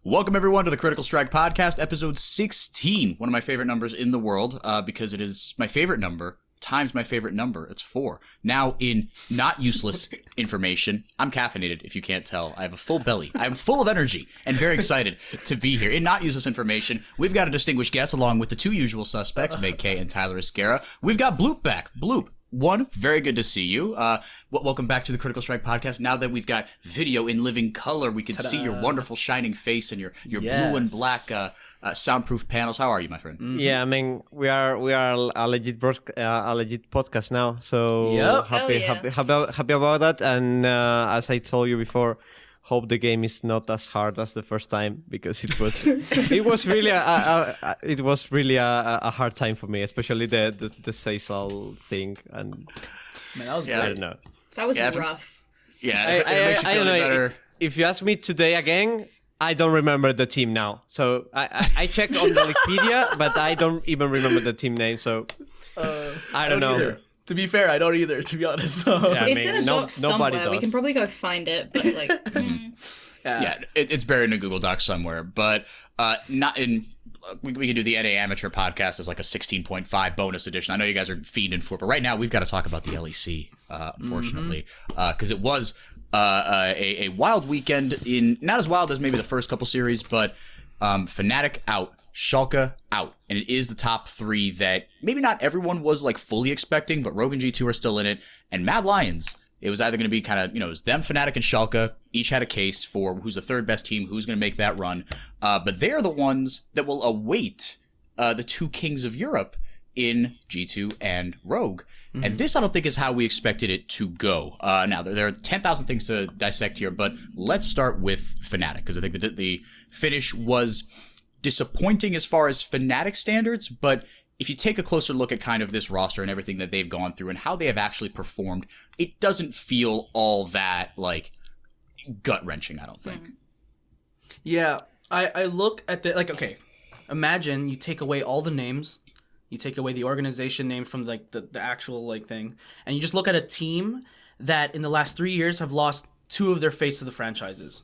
Welcome everyone to the Critical Strike Podcast, episode 16. One of my favorite numbers in the world, because it is my favorite number times my favorite number. It's 4. Now, in not useless information, I'm caffeinated, if you can't tell. I have a full belly. I'm full of energy and very excited to be here. In not useless information, we've got a distinguished guest along with the two usual suspects, Meg K and Tyler Esguerra. We've got Bloop back. Bloop. One, very good to see you. Welcome back to the Critical Strike Podcast. Now that we've got video in living color, we can see your wonderful shining face and your blue and black soundproof panels. How are you, my friend? Mm-hmm. Yeah, I mean, we are a legit podcast now. So happy about that. And as I told you before, hope the game is not as hard as the first time, because it was really a hard time for me, especially the Seisal thing. And man, that was I don't know. That was rough. Yeah, I don't know. Better. If you ask me today again, I don't remember the team now. So I checked on the Wikipedia, but I don't even remember the team name. So I don't know. Either. To be fair, I don't either, to be honest. So. Yeah, it's in a doc somewhere. We can probably go find it, but like... It's buried in a Google Doc somewhere, but not in... We can do the NA Amateur podcast as like a 16.5 bonus edition. I know you guys are fiending for it, but right now we've got to talk about the LEC, unfortunately, because it was a wild weekend. Not as wild as maybe the first couple series, but Fnatic out. Schalke out, and it is the top 3 that maybe not everyone was like fully expecting, but Rogue and G2 are still in it, and Mad Lions, it was either going to be kind of, it was them, Fnatic, and Schalke, each had a case for who's the third best team, who's going to make that run, but they're the ones that will await the 2 kings of Europe in G2 and Rogue. Mm-hmm. And this, I don't think, is how we expected it to go. Now, there are 10,000 things to dissect here, but let's start with Fnatic, because I think the finish was disappointing as far as Fnatic standards, but if you take a closer look at kind of this roster and everything that they've gone through and how they have actually performed, it doesn't feel all that, like, gut-wrenching, I don't think. Yeah, I look at the, like, okay, imagine you take away all the names, you take away the organization names from, like, the actual, like, thing, and you just look at a team that in the last 3 years have lost 2 of their face of the franchises.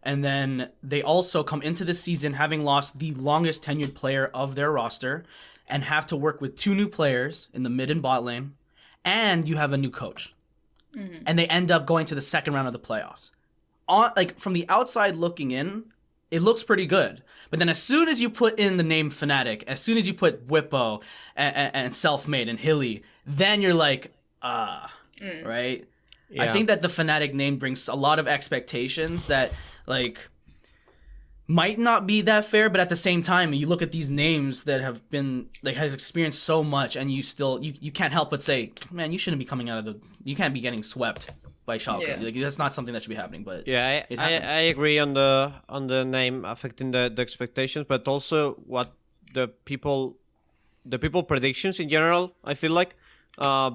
And then they also come into this season having lost the longest tenured player of their roster and have to work with 2 new players in the mid and bot lane. And you have a new coach. Mm-hmm. And they end up going to the second round of the playoffs. From the outside looking in, it looks pretty good. But then as soon as you put in the name Fnatic, as soon as you put Whippo and Selfmade and Hilly, then you're like, right? Yeah. I think that the Fnatic name brings a lot of expectations that, like, might not be that fair, but at the same time, you look at these names that have been, like, has experienced so much, and you still, you can't help but say, man, you shouldn't be coming out of you can't be getting swept by Schalke. Yeah. Like, that's not something that should be happening, but yeah, I agree on the name affecting the expectations, but also what the people predictions in general, I feel like,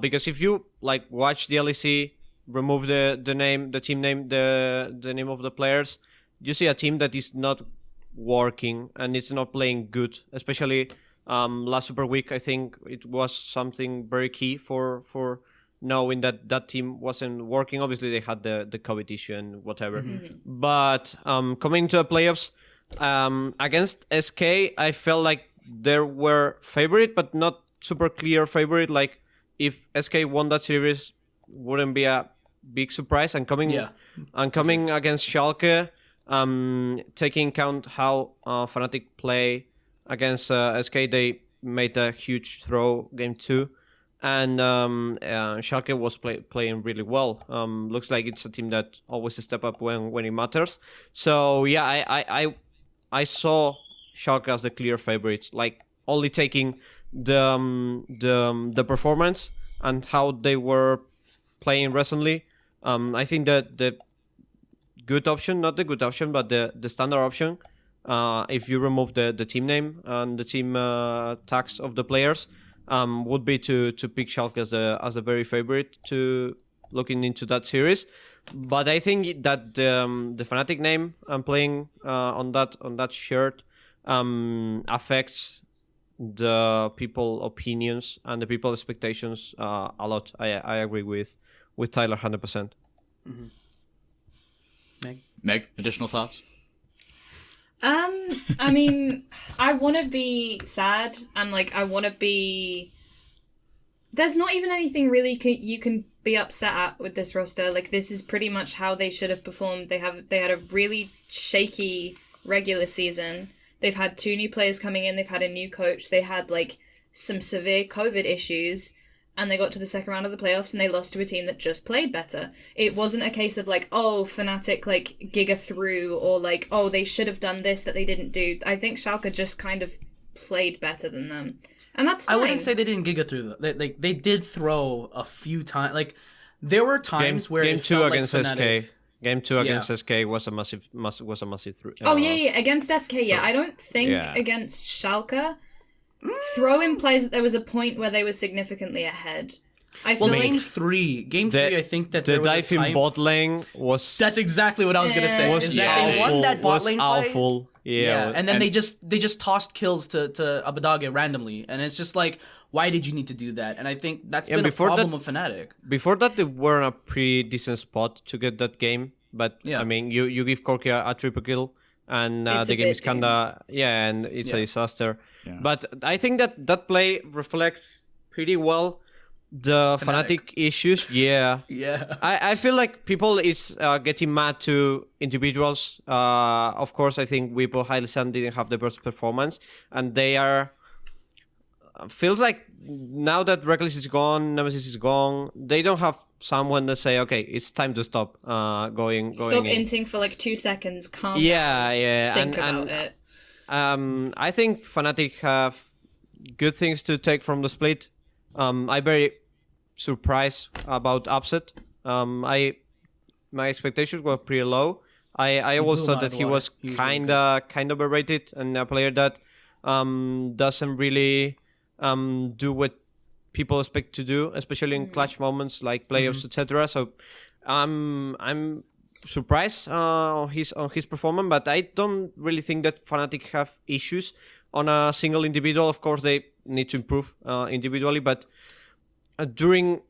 because if you, like, watch the LEC, remove the name, the team name, the name of the players, you see a team that is not working and it's not playing good. Especially last Super Week, I think it was something very key for knowing that team wasn't working. Obviously, they had the COVID issue and whatever. Mm-hmm. But coming to the playoffs, against SK, I felt like they were favorite, but not super clear favorite. Like, if SK won that series, wouldn't be a big surprise. And coming against Schalke, taking account how Fnatic play against SK, they made a huge throw game 2, and Schalke was playing really well. Looks like it's a team that always step up when it matters. So yeah, I saw Schalke as the clear favorites, like only taking the performance and how they were playing recently. I think that the good option, not the good option, but the standard option, if you remove the team name and the team tags of the players, would be to pick Schalke as a very favorite to looking into that series. But I think that the Fnatic name I'm playing on that shirt affects the people opinions and the people expectations a lot. I agree with Tyler 100%. Mm-hmm. Meg, additional thoughts? I mean, I want to be sad and like I want to be. There's not even anything really you can be upset at with this roster. Like this is pretty much how they should have performed. They had a really shaky regular season. They've had 2 new players coming in. They've had a new coach. They had like some severe COVID issues. And they got to the second round of the playoffs and they lost to a team that just played better. It wasn't a case of like, oh, Fnatic like giga through or like, oh, they should have done this that they didn't do. I think Schalke just kind of played better than them. And that's fine. I wouldn't say they didn't giga through. They did throw a few times. Like, there were times where Game it 2 felt against like Fnatic, SK. Game 2 against SK was a massive through. Oh, yeah. Against SK, yeah. I don't think against Schalke... Throw-in plays that there was a point where they were significantly ahead. Game 3, I think that there was dive in bot lane was... That's exactly what I was going to say. They won that bot lane fight. Awful. Yeah. And then they just tossed kills to Abadage randomly. And it's just like, why did you need to do that? And I think that's been a problem with Fnatic. Before that, they were in a pretty decent spot to get that game. But, I mean, you give Corki a triple kill. And the game is kinda and it's a disaster. Yeah. But I think that play reflects pretty well the Fnatic issues. Yeah. I feel like people is getting mad to individuals. Of course, I think Whipple Hylisan didn't have the best performance, and they are. Feels like now that Reckless is gone, Nemesis is gone, they don't have someone to say, okay, it's time to stop going Stop in. inting for like 2 seconds, calm down, think about it. I think Fnatic have good things to take from the split. I'm very surprised about Upset. My expectations were pretty low. I always thought that he was kind of overrated and a player that doesn't really do what people expect to do, especially in clutch moments like playoffs, etc. So I'm surprised on his performance, but I don't really think that Fnatic have issues on a single individual. Of course, they need to improve individually, but during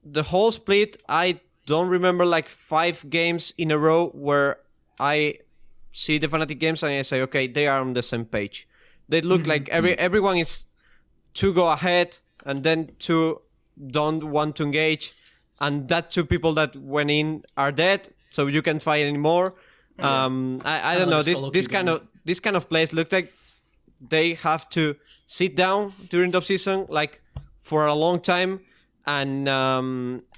the whole split, I don't remember like 5 games in a row where I see the Fnatic games and I say, okay, they are on the same page. They look like everyone is to go ahead, and then 2 don't want to engage, and that 2 people that went in are dead, so you can't fight anymore. I don't know. This kind of plays look like they have to sit down during the season, like for a long time, and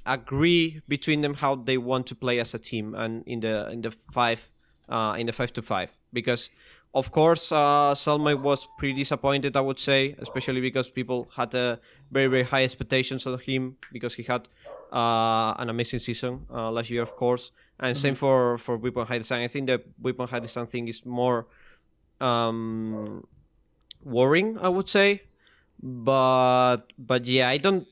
agree between them how they want to play as a team, and in the 5-to-5, because. Of course, Selma was pretty disappointed, I would say, especially because people had very, very high expectations of him because he had an amazing season last year, of course. And same for Weapon Hide-san. I think the Weapon Hide-san thing is more worrying, I would say. But yeah, I don't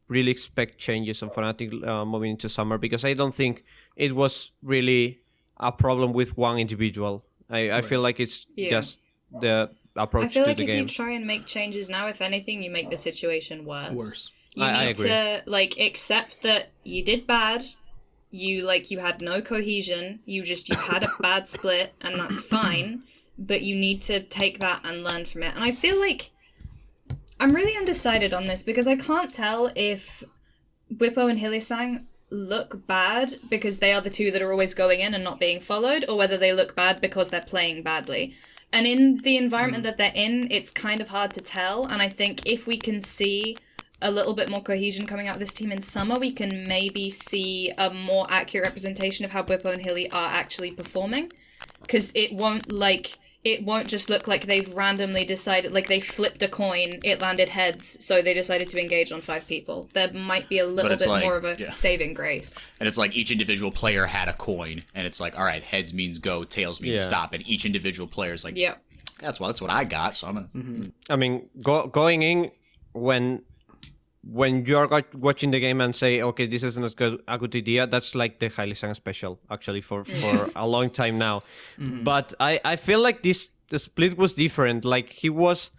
really expect changes on Fnatic moving into summer because I don't think it was really a problem with one individual. I feel like it's just the approach to the game. I feel like if you try and make changes now, if anything, you make the situation worse. You I need agree. to accept that you did bad. You had no cohesion. You had a bad split, and that's fine. But you need to take that and learn from it. And I feel like I'm really undecided on this because I can't tell if Bwipo and Hylissang look bad because they are the 2 that are always going in and not being followed, or whether they look bad because they're playing badly. And in the environment that they're in, it's kind of hard to tell. And I think if we can see a little bit more cohesion coming out of this team in summer, we can maybe see a more accurate representation of how Bwipo and Hilly are actually performing. Because it won't just look like they've randomly decided, like they flipped a coin, it landed heads, so they decided to engage on 5 people. There might be a little bit more of a saving grace. And it's like each individual player had a coin, and it's like, all right, heads means go, tails means stop, and each individual player is like, that's what I got, so I'm gonna... I mean, going in when you're watching the game and say, okay, this isn't a good idea, that's like the Hylisan special, actually, for a long time now. But I feel like the split was different. Like, he was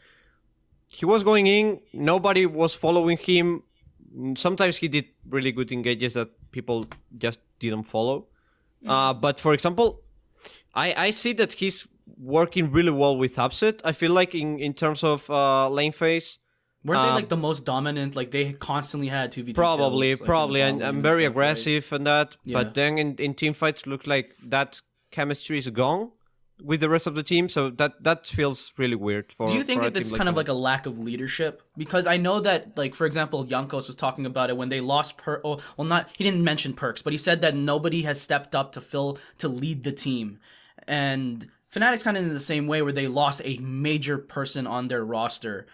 going in, nobody was following him. Sometimes he did really good engages that people just didn't follow. But, for example, I see that he's working really well with Upset. I feel like in terms of lane phase, Weren't they like the most dominant? Like they constantly had 2v2 probably, kills, like, in the and bot lane very stuff, aggressive and that. Yeah. But then in team fights, look like that chemistry is gone with the rest of the team. So that feels really weird. Do you think for a that it's team kind of them. like a lack of leadership? Because I know that, like, for example, Jankos was talking about it when they lost he didn't mention Perks, but he said that nobody has stepped up to lead the team. And Fnatic's kind of in the same way where they lost a major person on their roster.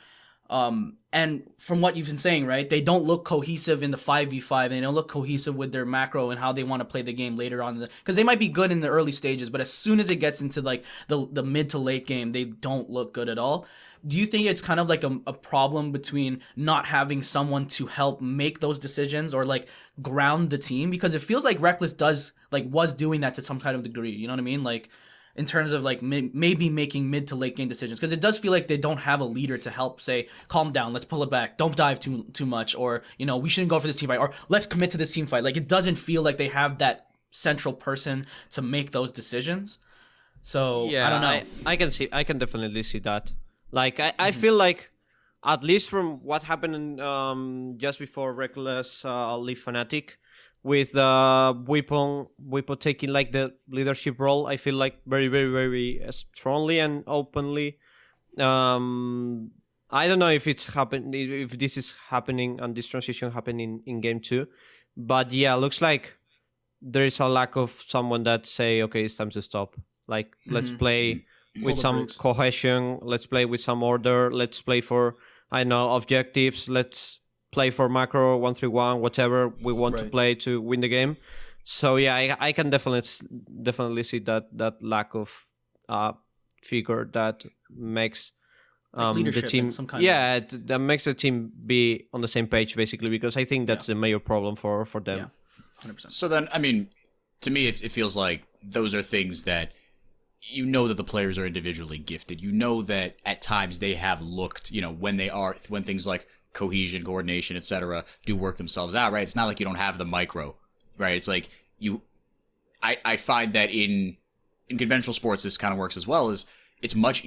And from what you've been saying, right, they don't look cohesive in the 5v5, and they don't look cohesive with their macro and how they want to play the game later on. Because they might be good in the early stages, but as soon as it gets into like the mid to late game, they don't look good at all. Do you think it's kind of like a problem between not having someone to help make those decisions or like ground the team? Because it feels like Reckless was doing that to some kind of degree. You know what I mean? Like, in terms of like maybe making mid to late game decisions, because it does feel like they don't have a leader to help say, calm down, let's pull it back, don't dive too much, or we shouldn't go for this team fight, or let's commit to this team fight. Like, it doesn't feel like they have that central person to make those decisions. So Yeah, I don't know. I can definitely see that. Like I feel like, at least from what happened just before Reckless leave Fnatic, with Weapon taking like the leadership role, I feel like very, very, very strongly and openly. I don't know if this is happening and this transition happening in game 2, but yeah, looks like there is a lack of someone that say, okay, it's time to stop. Like, let's play with some cohesion, let's play with some order, let's play for, I know, objectives, let's play for macro 1-3-1, whatever we want to play to win the game. So yeah, I can definitely see that lack of figure that makes the team that makes the team be on the same page, basically, because I think that's the major problem for them. Yeah, 100%. So then, I mean, to me, it feels like those are things that that the players are individually gifted. That at times they have looked, when things like cohesion, coordination, etc. do work themselves out, right? It's not like you don't have the micro, right? It's like I find that in conventional sports this kind of works as well, is it's much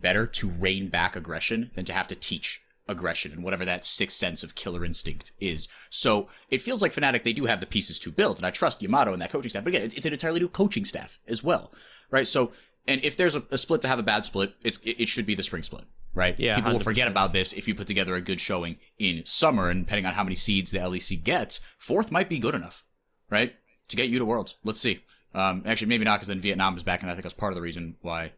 better to rein back aggression than to have to teach aggression and whatever that sixth sense of killer instinct is. So it feels like Fnatic, they do have the pieces to build, and I trust Yamato and that coaching staff, but again, it's an entirely new coaching staff as well, right? So, and if there's a split to have a bad split, it should be the spring split. Right? Yeah, people 100%. will forget about this if you put together a good showing in summer, and depending on how many seeds the LEC gets, 4th might be good enough, right? To get you to Worlds. Let's see. Actually, maybe not, because then Vietnam is back, and I think that's part of the reason why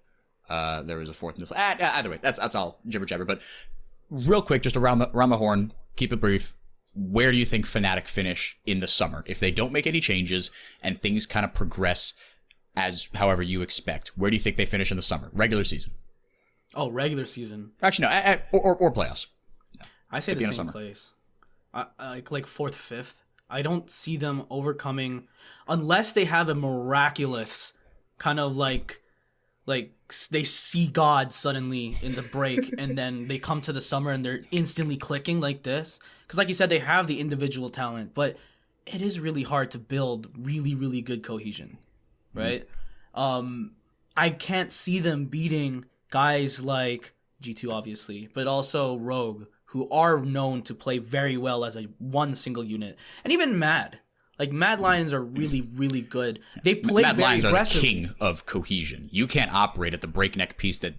there was a 4th. Either way, that's all jibber jabber. But real quick, just around the horn, keep it brief. Where do you think Fnatic finish in the summer? If they don't make any changes and things kind of progress as however you expect, where do you think they finish in the summer? Regular season. Oh, regular season. Actually, no, or playoffs. I say the same place. Like 4th, 5th. I don't see them overcoming, unless they have a miraculous kind of like they see God suddenly in the break, and then they come to the summer and they're instantly clicking like this. Because like you said, they have the individual talent, but it is really hard to build really, really good cohesion, right? I can't see them beating guys like G2, obviously, but also Rogue, who are known to play very well as one single unit. And even Mad. Like, Mad Lions are really, really good. They play Mad very Lions aggressively. are the king of cohesion. You can't operate at the breakneck pace that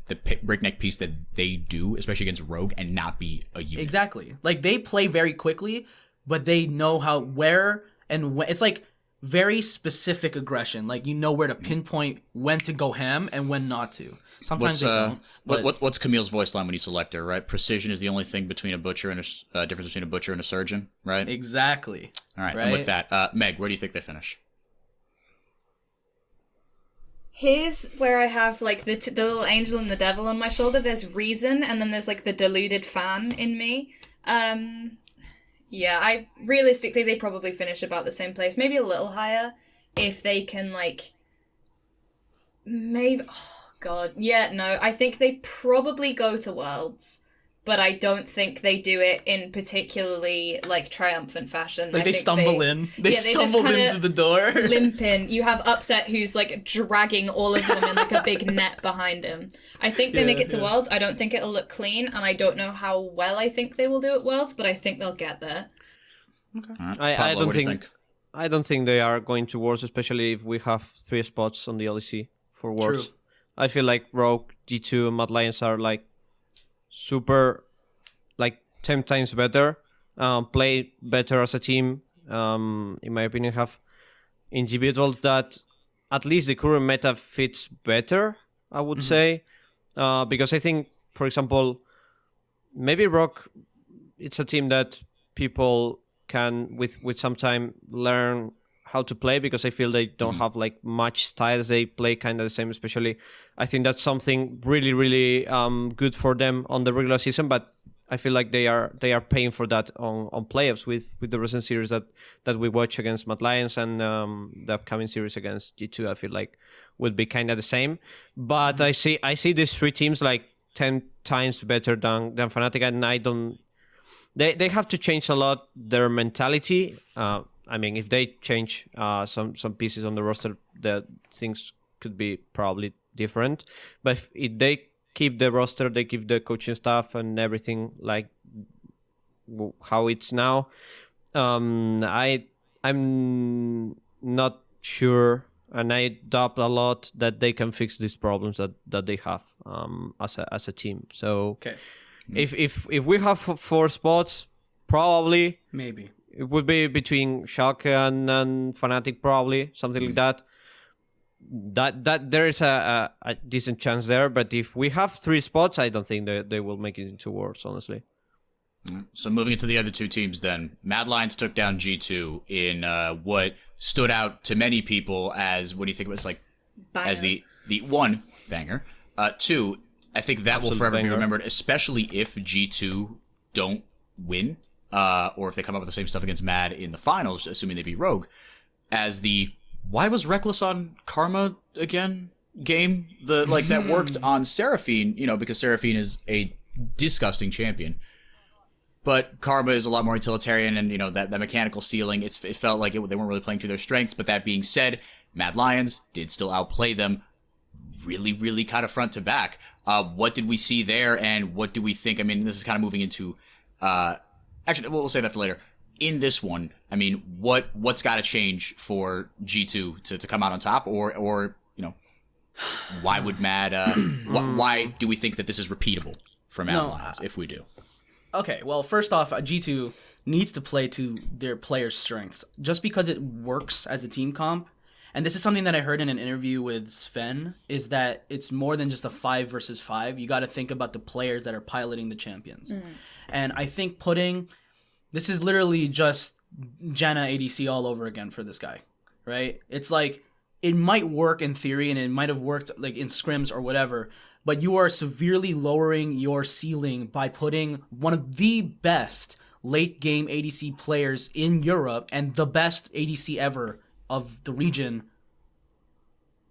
they do, especially against Rogue, and not be a unit. Exactly. Like, they play very quickly, but they know where and when. It's like very specific aggression. Like, you know where to pinpoint when to go ham and when not to. Sometimes they don't. But What's Camille's voice line when you select her, right? Precision is the only thing between a butcher and difference between a butcher and a surgeon, right? Exactly. All right. Right? And with that, Meg, where do you think they finish? Here's where I have like the little angel and the devil on my shoulder. There's reason, and then there's like the deluded fan in me. Yeah, realistically they probably finish about the same place, maybe a little higher, if they can like maybe. Oh God, yeah, no, I think they probably go to Worlds, but I don't think they do it in particularly like triumphant fashion. Like I they think stumble in. They just stumbled kinda into the door. limp in. You have Upset who's like dragging all of them in like a big net behind him. I think they make it to Worlds. I don't think it'll look clean, and I don't know how well I think they will do at Worlds, but I think they'll get there. Okay. Right. Pablo, I don't think they are going to Worlds, especially if we have 3 spots on the LEC for Worlds. True. I feel like Rogue, G2, and Mad Lions are like super, like 10 times better, play better as a team. In my opinion, have individuals that at least the current meta fits better, I would say. Because I think, for example, maybe Rock, it's a team that people can, with some time, learn how to play, because I feel they don't have like much styles. They play kind of the same, especially. I think that's something really, really good for them on the regular season, but I feel like they are paying for that on playoffs with the recent series that we watch against Mad Lions, and the upcoming series against G2. I feel like would be kind of the same. But I see these 3 teams like 10 times better than Fnatic, and I don't. They have to change a lot their mentality. I mean, if they change some pieces on the roster, the things could be probably different. But if they keep the roster, they keep the coaching staff and everything like how it's now, I'm not sure, and I doubt a lot that they can fix these problems that they have as a team. So okay. If we have 4 spots, probably Maybe. It would be between Schalke and Fnatic, probably something like that. That there is a decent chance there, but if we have 3 spots, I don't think they will make it into Worlds, honestly. So moving into the other 2 teams, then Mad Lions took down G2 in what stood out to many people as, what do you think it was like, Banger. as the 1 banger, 2. I think that will forever be remembered, especially if G2 don't win, or if they come up with the same stuff against Mad in the finals, assuming they beat Rogue, as the why was Reckless on Karma again game? That worked on Seraphine, because Seraphine is a disgusting champion. But Karma is a lot more utilitarian, and that mechanical ceiling, it felt like they weren't really playing to their strengths. But that being said, Mad Lions did still outplay them really, really kind of front to back. What did we see there, and what do we think? I mean, this is kind of moving into actually, we'll save that for later. In this one, I mean, what's got to change for G2 to come out on top, or why would Mad? Why do we think that this is repeatable for Mad Lions if we do? Okay, well, first off, G2 needs to play to their players' strengths. Just because it works as a team comp, and this is something that I heard in an interview with Sven, is that it's more than just a 5 versus 5. You got to think about the players that are piloting the champions. And I think this is literally just Janna ADC all over again for this guy, right? It's like, it might work in theory, and it might have worked like in scrims or whatever, but you are severely lowering your ceiling by putting one of the best late game ADC players in Europe and the best ADC ever of the region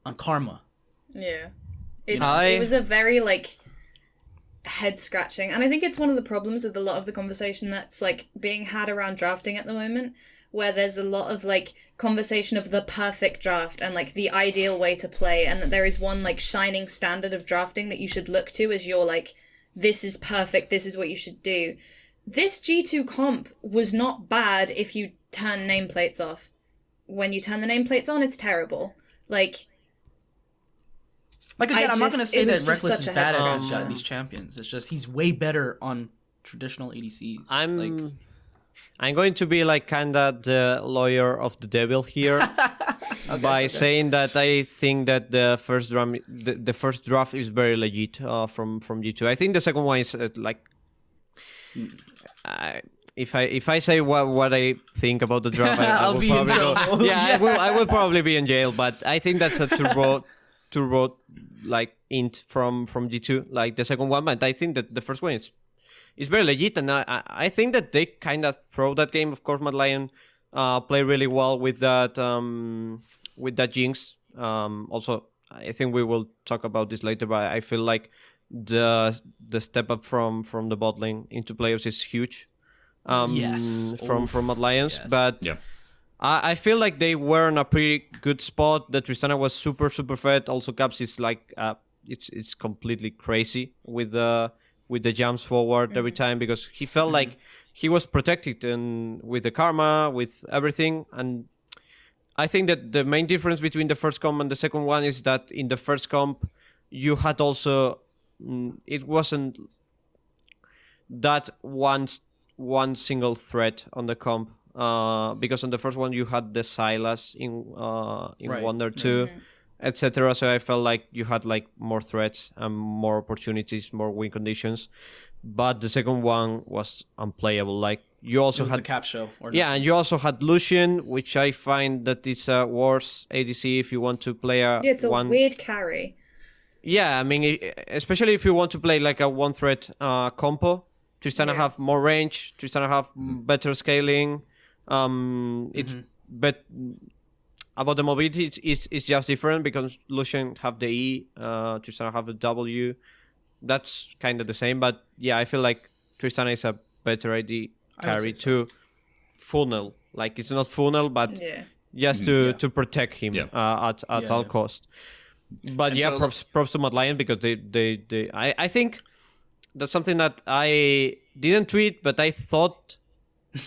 on Karma. Yeah. It was a very head scratching, and I think it's one of the problems with a lot of the conversation that's being had around drafting at the moment, where there's a lot of conversation of the perfect draft and the ideal way to play, and that there is one shining standard of drafting that you should look to as your this is perfect, this is what you should do. This G2 comp was not bad if you turn nameplates off. When you turn the nameplates on, it's terrible. Again, I'm not going to say that Reckless is bad at these champions. It's just he's way better on traditional ADCs. I'm going to be kind of the lawyer of the devil here by saying that I think that the first draft is very legit from G2. I think the second one is if I say what I think about the draft, I will probably I will probably be in jail. But I think that's a turbo int from G2, the second one. But I think that the first one is very legit, and I think that they kind of throw that game. Of course, Mad Lion play really well with that Jinx. Also, I think we will talk about this later, but I feel like the step up from the bot lane into playoffs is huge. Yes. From Mad Lions, Yes. but Yeah. I feel like they were in a pretty good spot. The Tristana was super fed. Also, Caps is like it's completely crazy with the jumps forward every time, because he felt like he was protected and with the karma, with everything. And I think that the main difference between the first comp and the second one is that in the first comp you had also it wasn't that one single threat on the comp. Because on the first one you had the Silas in Right. Wonder 2, etc. So I felt like you had like more threats and more opportunities, more win conditions. But the second one was unplayable. Like you It also was had the cap show. Or yeah, and you also had Lucian, which I find that it's a worse ADC if you want to play a Yeah, it's a one. weird carry. Yeah, I mean, especially if you want to play like a one threat compo. Tristana have more range. Tristana have better scaling. It's but about the mobility, it's just different because Lucian have the E, Tristana have the W. That's kind of the same, but yeah, I feel like Tristana is a better ID carry to funnel. Like it's not funnel, but just to protect him at all cost. But And yeah, so props to Mad Lion because I think that's something that I didn't tweet, but I thought,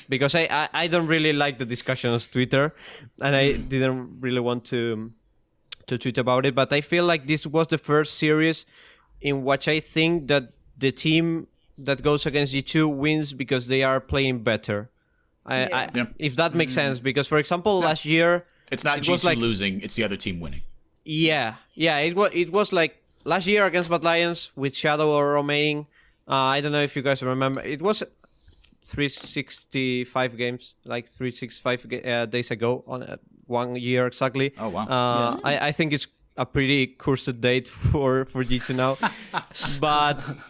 because I don't really like the discussion on Twitter, and I didn't really want to tweet about it, but I feel like this was the first series in which I think that the team that goes against G2 wins because they are playing better. If that makes sense, because for example, last year It's not G2 losing; it's the other team winning. Yeah, it was like last year against Mad Lions with Shadow or Romain. I don't know if you guys remember. It was 365 games, like 365 days ago, on 1 year exactly. Oh wow! I think it's a pretty cursed date for G2 now.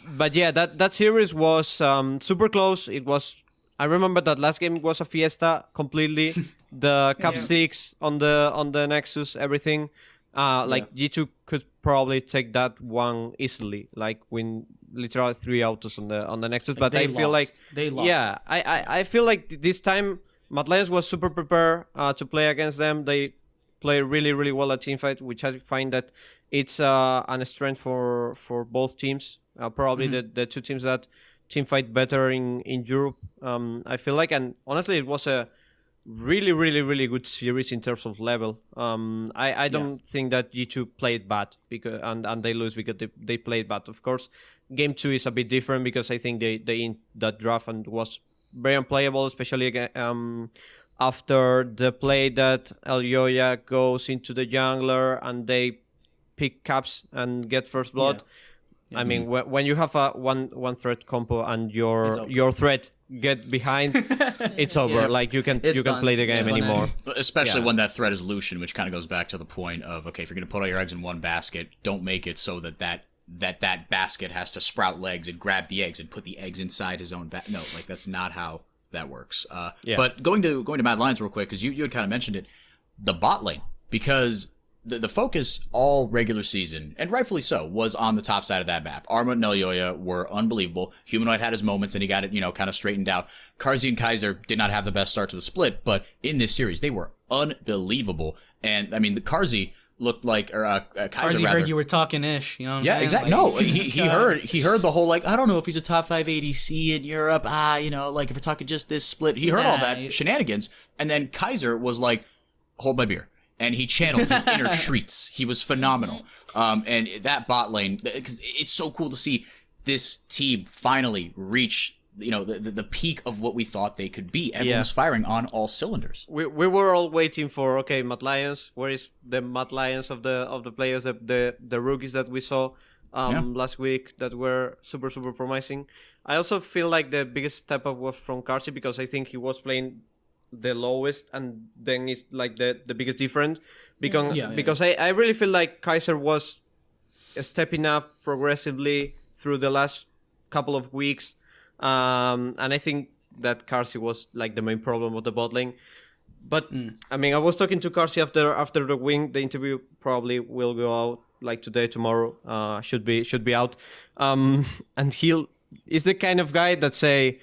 but yeah, that series was super close. It was. I remember that last game was a fiesta completely. The Cap 6 on the Nexus, everything. G2 could probably take that one easily, like win literally 3 autos on the Nexus. But I feel like they lost. Yeah, I feel like this time Mad Lions was super prepared to play against them. They play really really well at teamfight, which I find that it's a strength for both teams. Probably the two teams that teamfight better in Europe. I feel like, and honestly, it was a really, really, really good series in terms of level. I don't think that G2 played bad because and they lose because they played bad. Of course, game 2 is a bit different because I think they in that draft and was very unplayable, especially again, after the play that Elyoya goes into the jungler and they pick caps and get first blood. I mean, when you have a one threat compo and your threat get behind, it's over. Like you can play the game anymore. Especially when that threat is Lucian, which kind of goes back to the point of, okay, if you're going to put all your eggs in one basket, don't make it so that basket has to sprout legs and grab the eggs and put the eggs inside his own basket. No, like that's not how that works. But going to Mad Lions real quick, because you had kind of mentioned it, the bot lane, because the focus all regular season, and rightfully so, was on the top side of that map. Arma and Elyoya were unbelievable. Humanoid had his moments, and he got it, kind of straightened out. Carzzy and Kaiser did not have the best start to the split, but in this series, they were unbelievable. And, I mean, the Carzzy looked like, or Kaiser Carzzy rather. heard you were talking ish, you know what I'm Yeah, saying? exactly. Like, No, he heard the whole, I don't know if he's a top 5 ADC in Europe. If we're talking just this split. He heard all that shenanigans, and then Kaiser was like, hold my beer. And he channeled his inner treats. He was phenomenal. And that bot lane, because it's so cool to see this team finally reach, the peak of what we thought they could be. Everyone was firing on all cylinders. We were all waiting for Mad Lions. Where is the Mad Lions of the players, the rookies that we saw last week that were super super promising. I also feel like the biggest step up was from Carzzy because I think he was playing the lowest, and then it's like the biggest difference because I really feel like Kaiser was stepping up progressively through the last couple of weeks, and I think that Carzzy was like the main problem of the bot lane. But I mean, I was talking to Carsey after the win. The interview probably will go out like today, tomorrow. Should be out. And he's the kind of guy that say,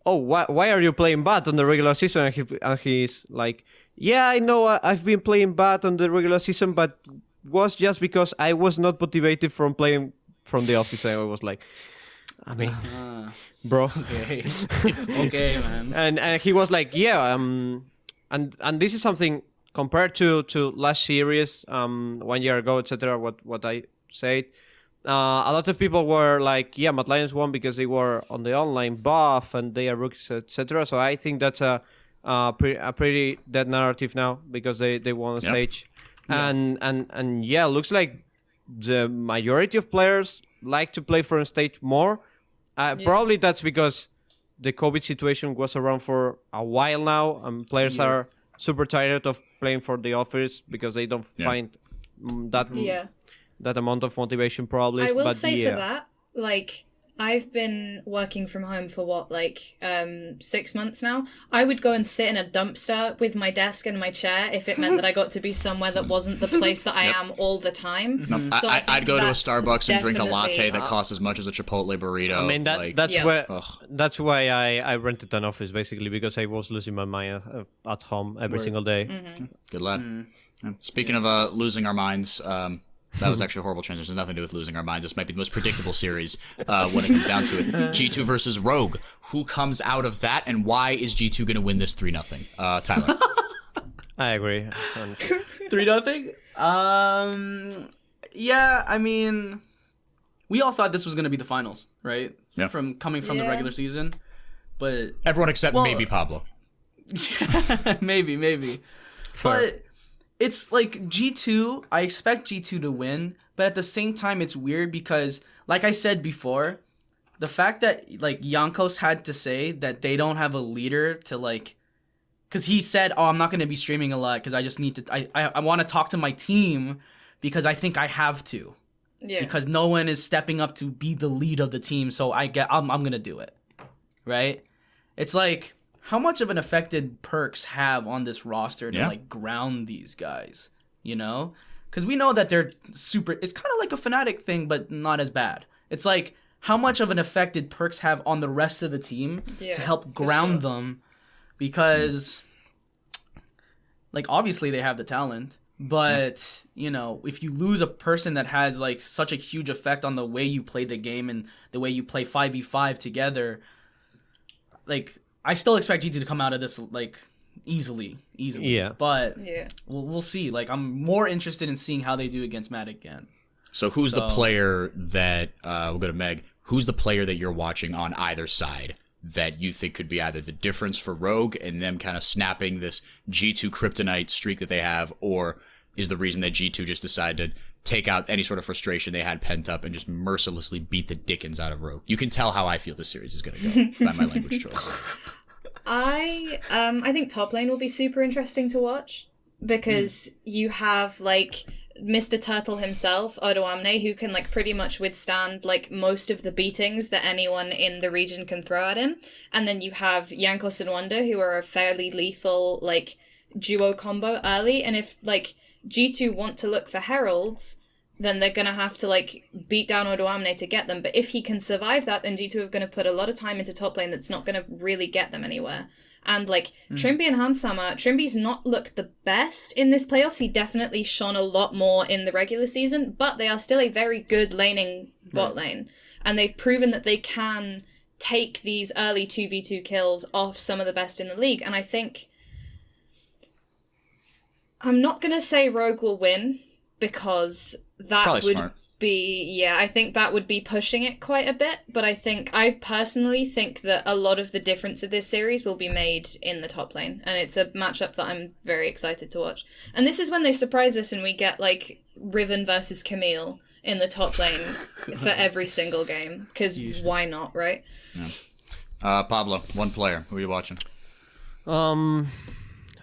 "Oh, why are you playing bad on the regular season?" And he's like, "Yeah, I know I've been playing bad on the regular season, but was just because I was not motivated from playing from the office." And I was like, I mean, bro. Okay. Okay, man. And he was like, yeah, and this is something compared to last series, 1 year ago, etc. What I said, a lot of people were like, yeah, Mad Lions won because they were on the online buff and they are rookies, etc. So I think that's a pretty dead narrative now because they won a stage, and yeah, looks like the majority of players like to play for a stage more. Probably that's because the COVID situation was around for a while now, and players are super tired of playing for the office because they don't find that amount of motivation. Probably, I will but say for that, like, I've been working from home for 6 months now. I would go and sit in a dumpster with my desk and my chair if it meant that I got to be somewhere that wasn't the place that I am all the time. So I'd go to a Starbucks and drink a latte that costs as much as a Chipotle burrito. I mean, that's why I rented an office, basically, because I was losing my mind at home every single day. Mm-hmm. Good lad. Speaking of losing our minds, that was actually a horrible transition. Nothing to do with losing our minds. This might be the most predictable series when it comes down to it. G2 versus Rogue. Who comes out of that, and why is G2 going to win this 3-0? Tyler. I agree. 3-0? Yeah, I mean, we all thought this was going to be the finals, right? Yeah. Coming from the regular season. But everyone except maybe Pablo. maybe. Fair. But it's like G2, I expect G2 to win, but at the same time it's weird because, like I said before, the fact that like Jankos had to say that they don't have a leader to like, because he said, "Oh, I'm not going to be streaming a lot because I just need to, I want to talk to my team because I think I have to." Yeah. Because no one is stepping up to be the lead of the team, so I'm going to do it. Right? It's like, how much of an effect did Perks have on this roster to like ground these guys, you know? Because we know that they're super, it's kind of like a Fnatic thing, but not as bad. It's like, how much of an effect did Perks have on the rest of the team to help ground them? Because, like, obviously they have the talent, but, you know, if you lose a person that has, like, such a huge effect on the way you play the game and the way you play 5v5 together, like, I still expect G2 to come out of this, like, easily. Yeah. But we'll see. Like, I'm more interested in seeing how they do against Matt again. So who's the player that, we'll go to Meg, who's the player that you're watching on either side that you think could be either the difference for Rogue and them kind of snapping this G2 kryptonite streak that they have, or is the reason that G2 just decided to take out any sort of frustration they had pent up and just mercilessly beat the dickens out of Rogue? You can tell how I feel this series is going to go by my language choice. I think top lane will be super interesting to watch because you have like Mr. Turtle himself, Odoamne, who can like pretty much withstand like most of the beatings that anyone in the region can throw at him, and then you have Jankos and Wonder, who are a fairly lethal like duo combo early, and if like G2 want to look for heralds, then they're going to have to like beat down Odoamne to get them. But if he can survive that, then G2 are going to put a lot of time into top lane that's not going to really get them anywhere. And like Trimby and Hansama, Trimby's not looked the best in this playoffs. He definitely shone a lot more in the regular season, but they are still a very good laning bot lane. And they've proven that they can take these early 2v2 kills off some of the best in the league. And I think I'm not going to say Rogue will win because that Probably would smart. be, I think that would be pushing it quite a bit. But I personally think that a lot of the difference of this series will be made in the top lane. And it's a matchup that I'm very excited to watch. And this is when they surprise us and we get like Riven versus Camille in the top lane for every single game. Because why not, right? Yeah. Pablo, one player. Who are you watching?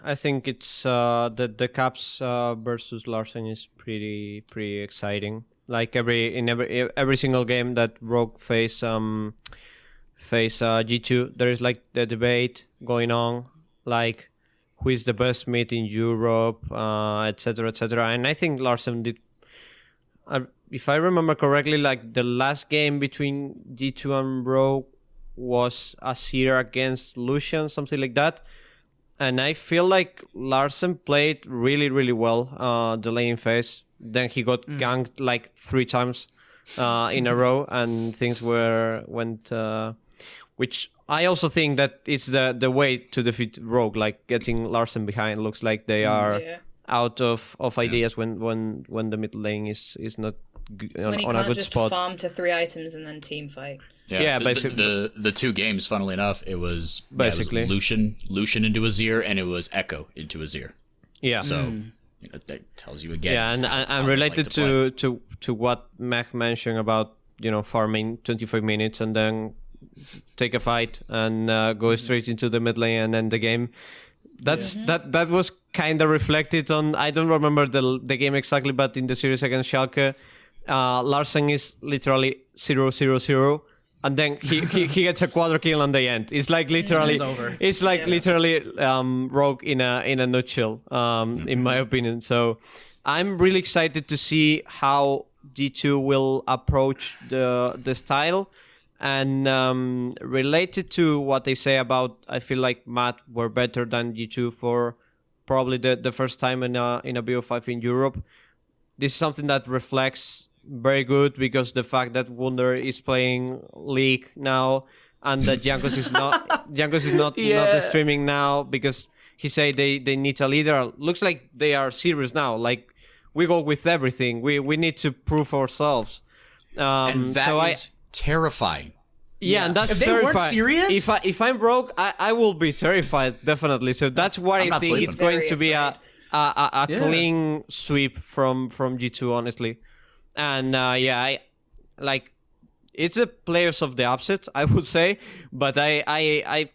I think it's the Caps versus Larsen is pretty exciting. Like every single game that Rogue face G2, there is like the debate going on, like who is the best mid in Europe, etc., etc. And I think Larsen did. If I remember correctly, like the last game between G2 and Rogue was Azir against Lucian, something like that. And I feel like Larsen played really, really well the laning phase. Then he got ganked like 3 times in a row, and things went. Which I also think that it's the way to defeat Rogue. Like getting Larsen behind looks like they are out of ideas when the mid lane is not when he on a can't good just spot. farm to 3 items and then team fight. Yeah, basically. The 2 games, funnily enough, it was Basically. Lucian into Azir, and it was Echo into Azir. Yeah. So that tells you again. Yeah, and how they related like to to what Mac mentioned about farming 25 minutes and then take a fight and go straight into the mid lane and end the game. That was kind of reflected on. I don't remember the game exactly, but in the series against Schalke, Larsen is literally 0-0-0. And then he gets a quadra kill on the end. It's like literally, It's over. It's like literally Rogue in a nutshell, in my opinion. So I'm really excited to see how G2 will approach the style. And related to what they say about, I feel like Matt were better than G2 for probably the first time in a BO5 in Europe. This is something that reflects very good because the fact that Wunder is playing League now and that Jankos is not streaming now because he said they need a leader. Looks like they are serious now. Like we go with everything. We need to prove ourselves. and that is terrifying. Yeah, and that's If they terrifying. weren't serious? If I'm broke, I will be terrified, definitely. So that's why I not think sleeping. it's going Very to be a Yeah. clean sweep from G2, honestly. And I like it's the players of the upset, I would say. But I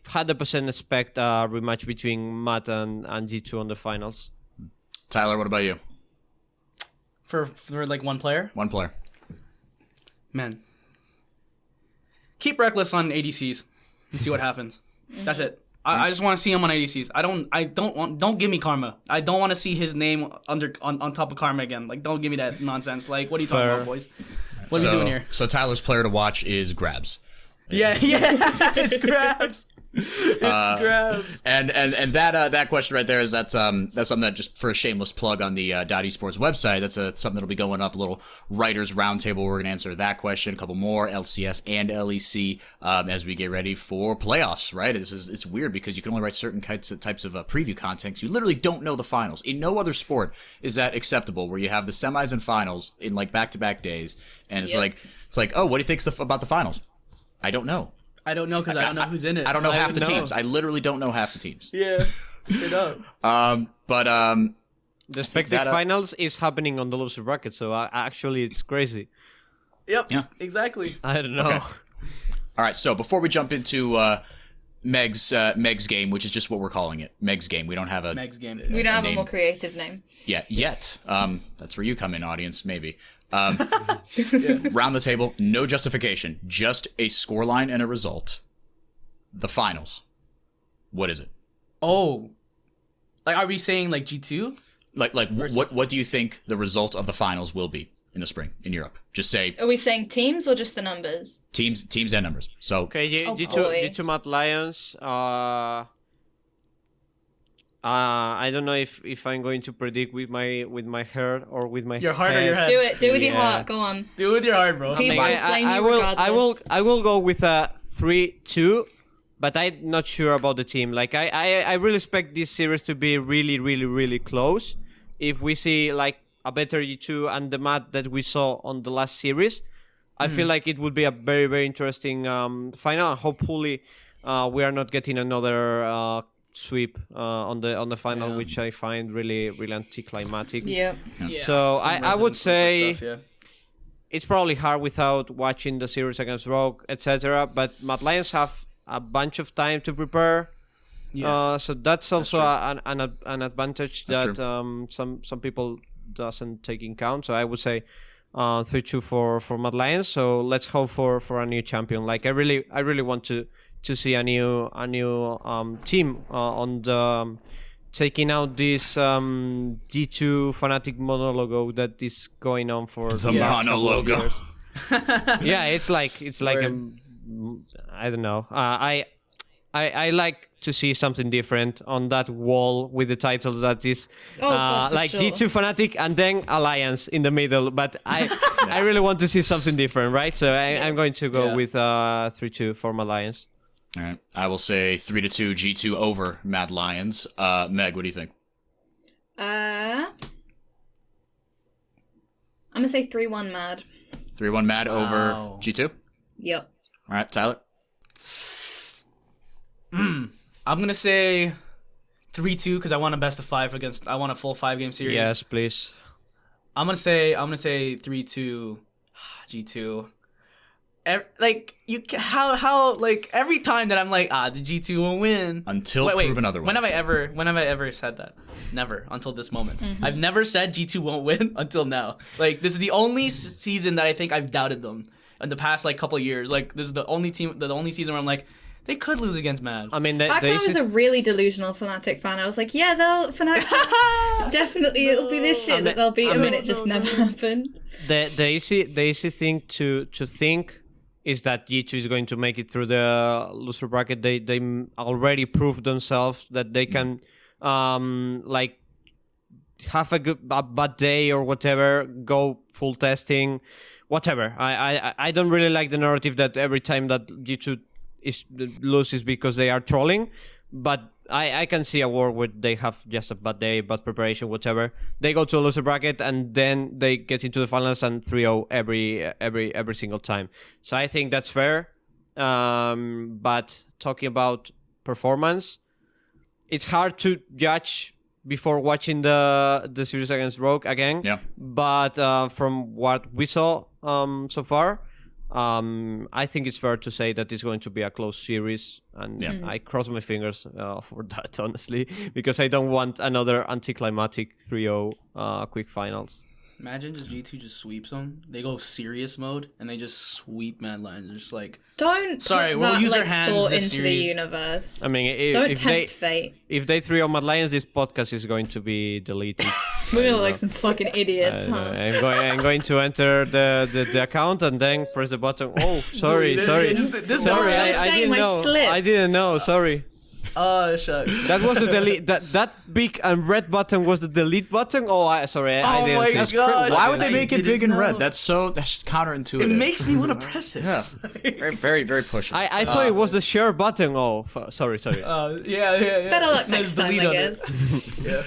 100% expect a rematch between Matt and G2 on the finals. Tyler, what about you? For like one player, One player. man. Keep Reckless on ADCs and see what happens. That's it. I just want to see him on ADCs. Don't give me Karma. I don't want to see his name on top of Karma again. Like, don't give me that nonsense. Like, what are you talking about, boys? What are we doing here? So Tyler's player to watch is Grabs. Yeah, it's Grabs. It's Grabs. And that question right there is that's something that, just for a shameless plug on the .esports website, that's something that'll be going up, a little writers roundtable. We're gonna answer that question, a couple more, LCS and LEC, as we get ready for playoffs. Right? It's weird because you can only write certain types of preview content. You literally don't know the finals. In no other sport is that acceptable, where you have the semis and finals in like back-to-back days, and it's like, oh, what do you think about the finals? I don't know. I don't know because I don't know who's in it. I don't know half the know. teams. I literally don't know half the teams. Yeah, straight up. The Spectac finals is happening on the loser bracket, so actually it's crazy. Yep. Yeah. Exactly. I don't know. Okay. All right, so before we jump into Meg's game, which is just what we're calling it, Meg's game. We don't have a Meg's game. We don't have name. a more creative name. Yeah, yet. That's where you come in, audience, maybe. Round the table, no justification, just a scoreline and a result. The finals. What is it? Oh, like are we saying like G2? Like what do you think the result of the finals will be in the spring in Europe? Just say Are we saying teams or just the numbers? teams and numbers. So Okay, G2 boy. G2 Mad Lions. I don't know if I'm going to predict with my heart or with my Your heart head. or your head? Do it. Do it with your Yeah. heart. Go on. Do it with your heart, bro. People I, flame I you will regardless. I will go with a 3-2, but I'm not sure about the team. Like I really expect this series to be really, really, really close. If we see like a better G2 and the Mad that we saw on the last series, I feel like it would be a very, very interesting final. Hopefully, we are not getting another sweep on the final, which I find really, really anticlimactic. Yeah. So Some I would Resident say Evil stuff, it's probably hard without watching the series against Rogue, etc. But Mad Lions have a bunch of time to prepare. Yes. So that's also an advantage That's that some people doesn't take in count. So I would say 3-2 for Mad Lions. So let's hope for a new champion. Like I really want to see a new team on the taking out this G2 Fnatic monologue that is going on for The last couple of monologue. years. Yeah, it's like I don't know. I like to see something different on that wall with the titles that is God, for like sure. G2 Fnatic and then Alliance in the middle. But I really want to see something different, right? So I'm going to go with 3-2 for Alliance. All right. I will say 3-2 G2 over Mad Lions. Meg, what do you think? I'm gonna say 3-1 Mad. 3-1 Mad over Wow. G2? Yep. All right, Tyler? I'm gonna say 3-2 because I want a best of 5 against. I want a full 5-game series. Yes, please. I'm gonna say 3-2 G2. Every time that I'm like the G2 will win Until proven otherwise. When have I ever said that? Never until this moment. I've never said G2 won't win until now. Like this is the only season that I think I've doubted them in the past couple of years. Like this is the only season where I'm like they could lose against Mad. I mean, Back when I was a really delusional Fnatic fan, I was like, yeah, Fnatic definitely it'll be this shit that they'll beat them, and it just never happened. the easy thing to think is that G2 is going to make it through the loser bracket. They already proved themselves that they can like have a bad day or whatever, go full testing, whatever. I don't really like the narrative that every time that G2 loses because they are trolling, but I can see a world where they have just a bad day, bad preparation, whatever. They go to a loser bracket and then they get into the finals and 3-0 every single time. So I think that's fair. But talking about performance, it's hard to judge before watching the series against Rogue again. Yeah. But from what we saw so far, I think it's fair to say that it's going to be a close series, and I cross my fingers for that, honestly, because I don't want another anticlimactic 3-0 quick finals. Imagine G2 just sweeps them. They go serious mode and they just sweep Mad Lions. Just like Don't Sorry, put we'll that, use our like, hands thought this into the series. universe. I mean, Don't if tempt fate. if they 3-0 Mad Lions, this podcast is going to be deleted. We're gonna look like some fucking idiots, huh? I'm going to enter the account and then press the button. Oh, sorry. Sorry, I Shame, didn't I know. slipped. I didn't know. Sorry. Oh shucks. That was the delete. That big and red button was the delete button. Oh, I didn't my see. God. Gosh, Why would they I make it didn't big and know. red? That's counterintuitive. It makes me want to press it. Yeah. Very, very, very pushy. I thought it was the share button. Oh, sorry. Yeah. Better It luck says next time, delete I on it. guess.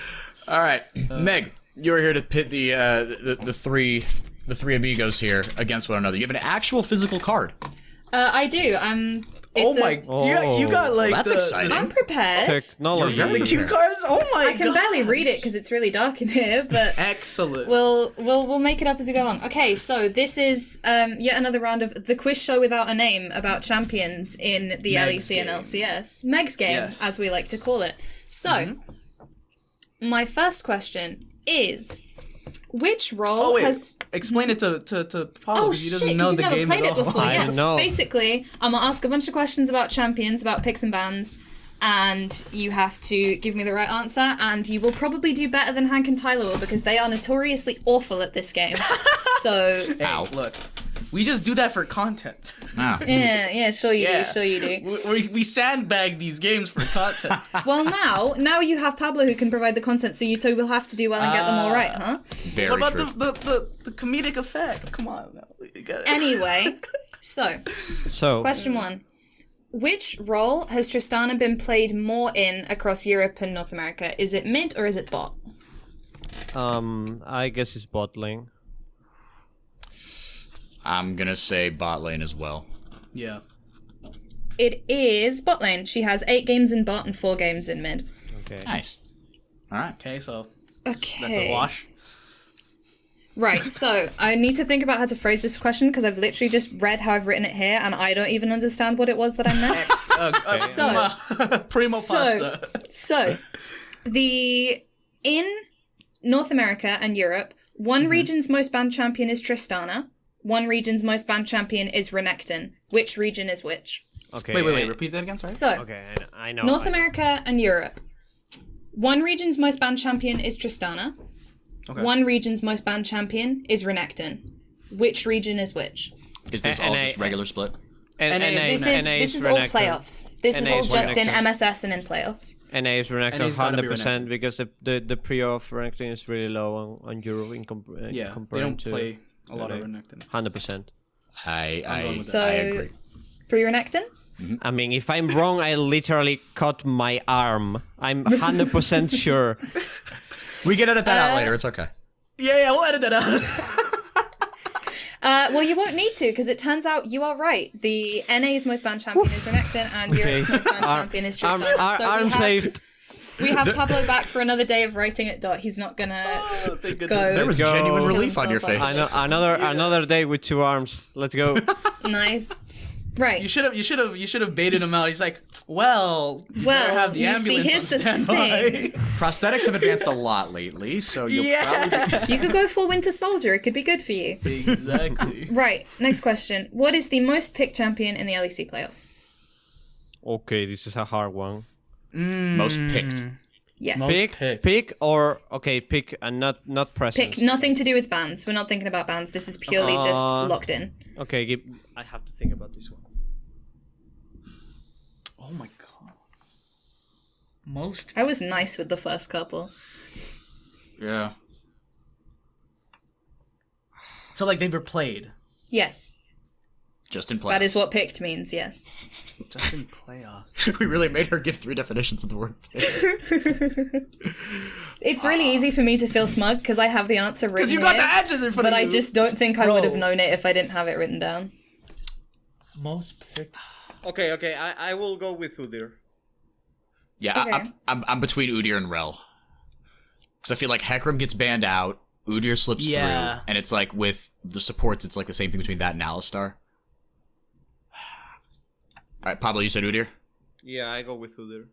All right, Meg, you're here to pit the three amigos here against one another. You have an actual physical card. I do. Oh my! You got like That's the, exciting. I'm prepared. Technology. The cue cards. Oh my! I can barely read it because it's really dark in here, but Excellent. we'll make it up as we go along. Okay, so this is yet another round of the quiz show without a name about champions in the Meg's LEC and game. LCS. Meg's game, Yes. as we like to call it. So, my first question is, which role Oh wait, has... explain it to Pablo. Oh 'cause he shit, doesn't because know you've the never game played at it all. before. I Yeah, know. basically, I'm gonna ask a bunch of questions about champions, about picks and bans, and you have to give me the right answer, and you will probably do better than Hank and Tyler will, because they are notoriously awful at this game. So, Hey, look, we just do that for content. Ah. yeah, sure you do, sure you do. We sandbag these games for content. Well, now you have Pablo who can provide the content, so you two will have to do well and get them all right, huh? Very what about true. the comedic effect? Come on, now. You gotta- Anyway, so, question one. Which role has Tristana been played more in across Europe and North America? Is it mid or is it bot? I guess it's bot lane. I'm gonna say bot lane as well. Yeah. It is bot lane. She has 8 games in bot and 4 games in mid. Okay. Nice. All right. Okay, so Okay. that's a wash. Right, so I need to think about how to phrase this question because I've literally just read how I've written it here and I don't even understand what it was that I meant. So- Primo So- pasta. So, in North America and Europe, one region's most banned champion is Tristana. One region's most banned champion is Renekton. Which region is which? Okay. Wait. Repeat that again. Sorry. So, Okay, I know. North I know. America and Europe. One region's most banned champion is Tristana. Okay. One region's most banned champion is Renekton. Which region is which? Is this all just regular split? This is all playoffs. This is all just in MSS and in playoffs. NA is Renekton NA's gotta be 100% Renekton. because the pre of Renekton is really low on Euro Yeah, they compared don't to play a lot of LA. Renekton. 100%. I So, agree. 3 Renektons? I mean, if I'm wrong, I literally cut my arm. I'm 100% sure. We can edit that out later. It's okay. Yeah, we'll edit that out. Well, you won't need to, because it turns out you are right. The NA's most banned champion is Renekton, and Europe's most banned champion is Tristana. So arm saved. we have Pablo back for another day of writing at dot. He's not gonna go. There was go. genuine Kill relief on your face. himself Another day with 2 arms. Let's go. Nice. Right. You should have baited him out. He's like, well, you better have the you see, ambulance here's on the standby. thing. Prosthetics have advanced a lot lately, so you'll probably... You could go full Winter Soldier. It could be good for you. Exactly. Right. Next question. What is the most picked champion in the LEC playoffs? Okay, this is a hard one. Most picked. Yes. Pick or okay, pick and not presence. Pick. Nothing to do with bans. We're not thinking about bans. This is purely just locked in. Okay, I have to think about this one. Oh my god. Most. I was nice with the first couple. Yeah. So like they've replayed. Yes. Just in playoffs. That is what picked means, yes. Just in playoffs. We really made her give 3 definitions of the word pick. It's really easy for me to feel smug because I have the answer written Because you got here, the answers in front but of you. I just don't think I Bro. would have known it if I didn't have it written down. Most picked. Okay, I will go with Udyr. Yeah, Okay. I'm between Udyr and Rel. Because I feel like Hecarim gets banned out, Udyr slips through, and it's like with the supports, it's like the same thing between that and Alistar. Alright, Pablo, you said Udyr? Yeah, I go with Udyr.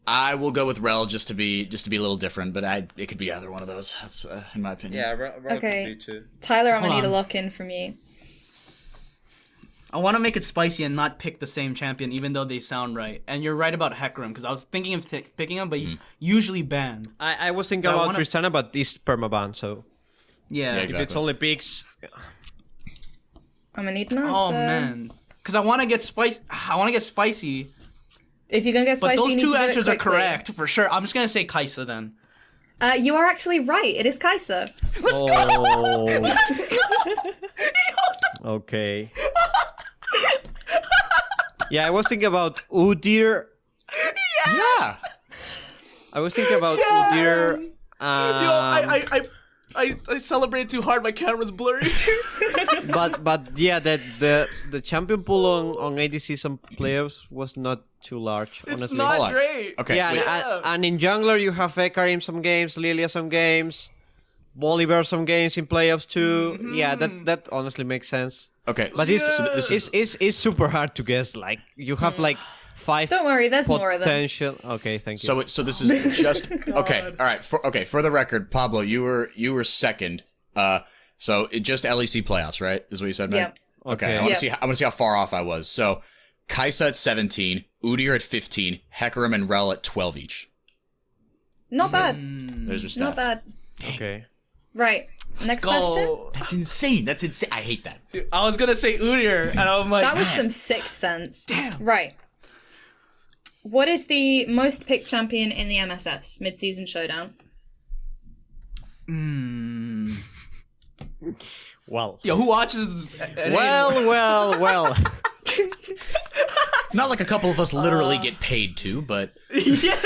I will go with Rel just to be a little different, but it could be either one of those. That's in my opinion. Yeah, Rel Okay. could be too. Tyler, I'm Hold gonna need a on. lock in from you. I want to make it spicy and not pick the same champion, even though they sound right. And you're right about Hecarim, because I was thinking of picking him, but he's usually banned. I was thinking But I about wanna- Tristana, but this permaban, so Yeah. Yeah, if exactly. it's only picks, I'm gonna need an answer. Oh man. Because I want to get spicy. If you're gonna get But spicy, those you need two to do it answers are quickly. correct for sure. I'm just gonna say Kaisa then. You are actually right. It is Kai'Sa. Okay. Yeah, I was thinking about Udyr. Yeah. I was thinking about Udyr. I celebrated too hard. My camera's blurry. But yeah, the champion pool on ADC some playoffs was not too large. It's honestly. not Hold on. great. Okay. Yeah, wait. and in jungler you have Hecarim some games, Lilia some games, Bolivar some games in playoffs too. Yeah, that honestly makes sense. Okay. But it's super hard to guess. Like you have like 5 Don't worry, there's more of them. potential. Okay, thank you. So this is just okay. All right. For the record, Pablo, you were second. So it just LEC playoffs, right? Is what you said, man. Yep. Okay. Okay. I want Yep. to see. I want to see how far off I was. So, Kaisa at 17, Udyr at 15, Hecarim and Rel at 12 each. Not bad. There's your stats. Not bad. okay. Right. Next question. That's insane. That's insane. I hate that. I was gonna say Udyr, and I'm like, That was some sixth sense. Damn. Right. What is the most picked champion in the MSS mid-season showdown? Well. yo, who watches? Well. It's not like a couple of us literally get paid to, but yeah.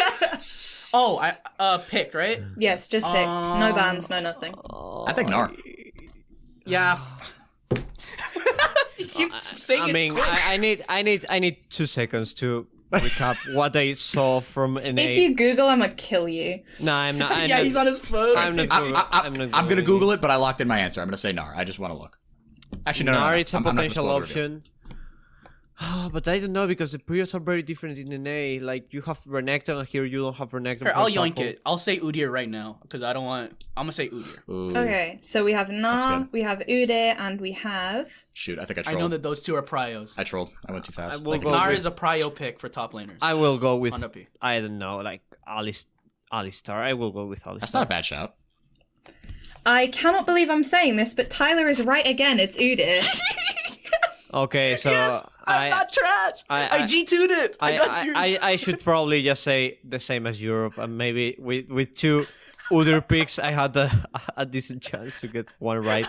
Oh, I picked right. Yes, just picked. No bans, no nothing. I think Nar. Yeah. You keep saying I it mean, quick. I need 2 seconds to recap what I saw from NA. If you Google, I'm gonna kill you. No, I'm not. Yeah, he's on his phone. I'm not. I'm gonna Google it, but I locked in my answer. I'm gonna say Nar. I just want to look. Actually, no. Nar, it's a I'm not gonna potential spoil the review. option. But I don't know because the periods are very different in NA. Like you have Renekton and here you don't have Renekton. Here, I'll yoink it. I'll say Udyr right now because I don't want. I'm gonna say Udyr. Ooh. Okay, so we have Na, we have Udyr, and we have. Shoot, I think I I trolled. know that those two are prios. I trolled. I went too fast. I will go Gnar with- is a prio pick for top laners. I will go with. On OP. I don't know, like Alistar. I will go with Alistar. That's not a bad shout. I cannot believe I'm saying this, but Tyler is right again. It's Udyr. Okay, so I'm not trash. I G2'd it. I got serious. I should probably just say the same as Europe, and maybe with two other picks, I had a decent chance to get one right,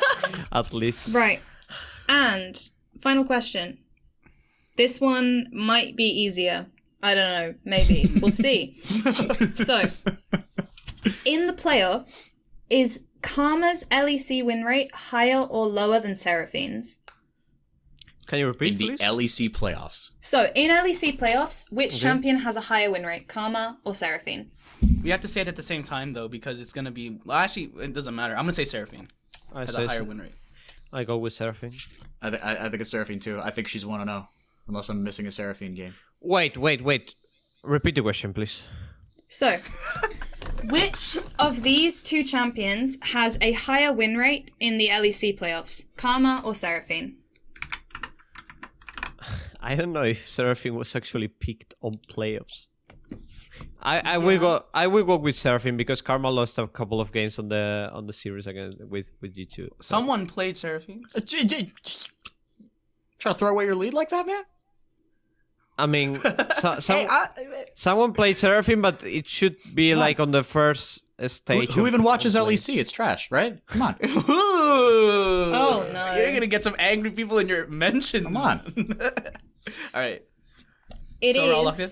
at least. Right. And final question. This one might be easier. I don't know. Maybe. We'll see. So, in the playoffs, is Karma's LEC win rate higher or lower than Seraphine's? Can you repeat, In the please? LEC playoffs. So, in LEC playoffs, which champion has a higher win rate, Karma or Seraphine? We have to say it at the same time though because it's gonna be. Well, actually, it doesn't matter. I'm gonna say Seraphine I has say a higher so. win rate. I go with Seraphine. I think it's Seraphine too. I think she's 1-0. Unless I'm missing a Seraphine game. Wait. Repeat the question, please. So, which of these two champions has a higher win rate in the LEC playoffs, Karma or Seraphine? I don't know if Seraphine was actually picked on playoffs. I will go with Seraphine because Karma lost a couple of games on the series again with G2. Someone played Seraphine. Trying to throw away your lead like that, man? I mean, someone played Seraphine, but it should be like on the first stage. Who of- even watches of play. LEC? It's trash, right? Come on. Ooh. Oh, no. You're gonna get some angry people in your mention. Come on. All right. It So is. we're all locked in?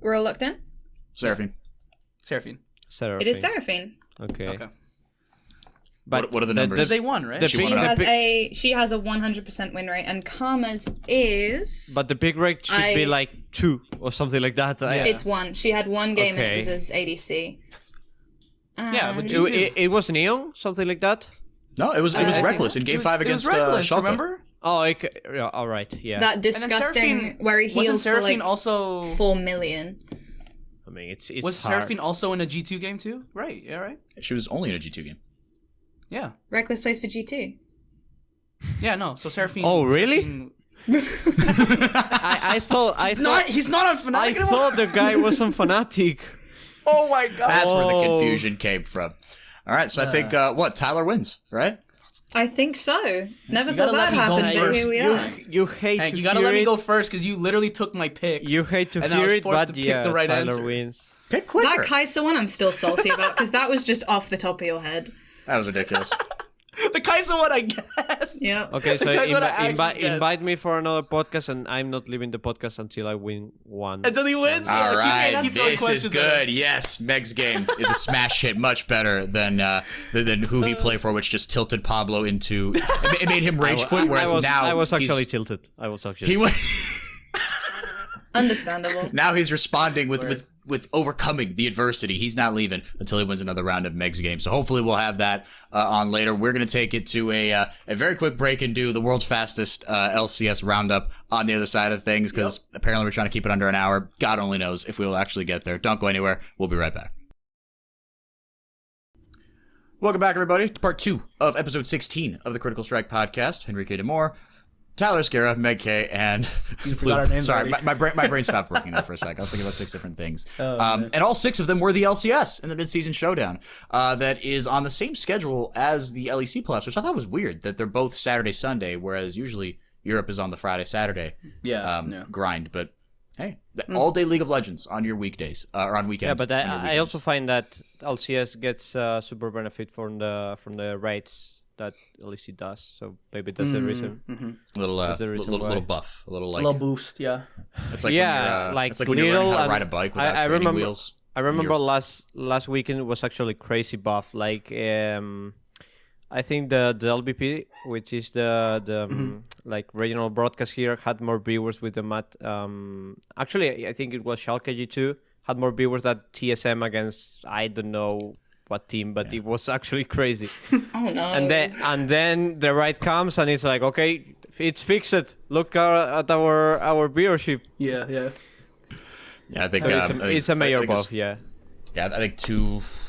We're all locked in? Seraphine. Seraphine. Seraphine. It is Seraphine. Okay. Okay. But What are the numbers? Because they won, right? the She big- won the big- She has a 100% win rate, and Karma's is. But the big rate should be I- like 2 or something like that. It's 1. She had one game and Okay. it was as ADC. Yeah, but And- G2 It was Neon, something like that. No, it was I think reckless in Game 5 it was against reckless, Schalke. remember? Oh, yeah, all right, yeah. that And then disgusting Seraphine, where he healed wasn't for Seraphine like also 4 million. I mean, it's was hard. Seraphine also in a G2 game too? Right, yeah, right. She was only in a G2 game. Yeah. Reckless plays for G2. Yeah, no. So Seraphine. Oh, really? Seraphine- I thought he's not on Fnatic I anymore. thought the guy was on Fnatic. Oh my god. That's where the Oh. confusion came from. All right, so I think, Tyler wins, right? I think so. Never You thought gotta let that me go happened, but first. here we You are. you hate Hank, to you gotta hear let me it. go first because you literally took my picks. You hate to and I hear was it, forced but to pick yeah, the right Tyler answer. wins. Pick quicker. That Kai'Sa one I'm still salty about because that was just off the top of your head. That was ridiculous. The Kai'Sa one, I guessed. Yeah. Okay, so Because what I actually guessed. invite me for another podcast, and I'm not leaving the podcast until I win one. Until he wins. All yeah, right, keep throwing this is questions at good. him. Yes, Meg's game is a smash hit, much better than who he played for, which just tilted Pablo into. It made him rage quit. Whereas now I was actually he's- tilted. I was actually. he was. Understandable. Now he's responding with overcoming the adversity. He's not leaving until he wins another round of Meg's game. So hopefully we'll have that on later. We're going to take it to a very quick break and do the world's fastest LCS roundup on the other side of things because apparently we're trying to keep it under an hour. God only knows if we will actually get there. Don't go anywhere. We'll be right back. Welcome back, everybody, to part 2 of episode 16 of the Critical Strike podcast. Enrique Demore, Tyler Scarra, Meg K, and forgot our names Sorry, already. my brain stopped working there for a sec. I was thinking about 6 different things. And all 6 of them were the LCS in the midseason showdown that is on the same schedule as the LEC playoffs, which I thought was weird that they're both Saturday, Sunday, whereas usually Europe is on the Friday, Saturday grind. But hey, the all-day League of Legends on your weekdays or on weekends. Yeah, but I also find that LCS gets super benefit from the rates that LEC does. So maybe that's the reason. little the reason why. little buff, a little like A little boost, yeah. it's like Yeah, when you're, like it's like when you're learning little how to and- ride a bike without I training remember- wheels. I remember last weekend was actually crazy buff. Like I think the LBP, which is the like regional broadcast here, had more viewers with the mat. Actually, I think it was Schalke G2 had more viewers than TSM against I don't know what team, but it was actually crazy. Oh no. And then the right comes and it's like, okay, it's fixed. Look at our viewership. Yeah. Yeah, I think So it's a major I think buff. Yeah. Yeah, I think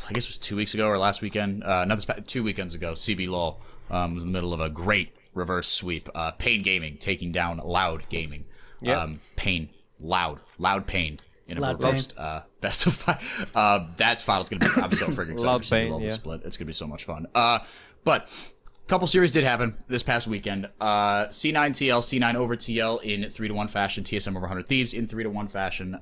I guess it was 2 weeks ago or last weekend. Not this 2 weekends ago. CB LOL was in the middle of a great reverse sweep. Pain Gaming taking down Loud Gaming. Yeah. Pain, Loud Pain in a Loud reversed best of 5. That's finals gonna be. I'm so freaking excited Loud for CB Pain, LOL to yeah. split. It's gonna be so much fun. But a couple series did happen this past weekend. C9 TL, C9 over TL in 3-1 fashion. TSM over 100 Thieves in 3-1 fashion.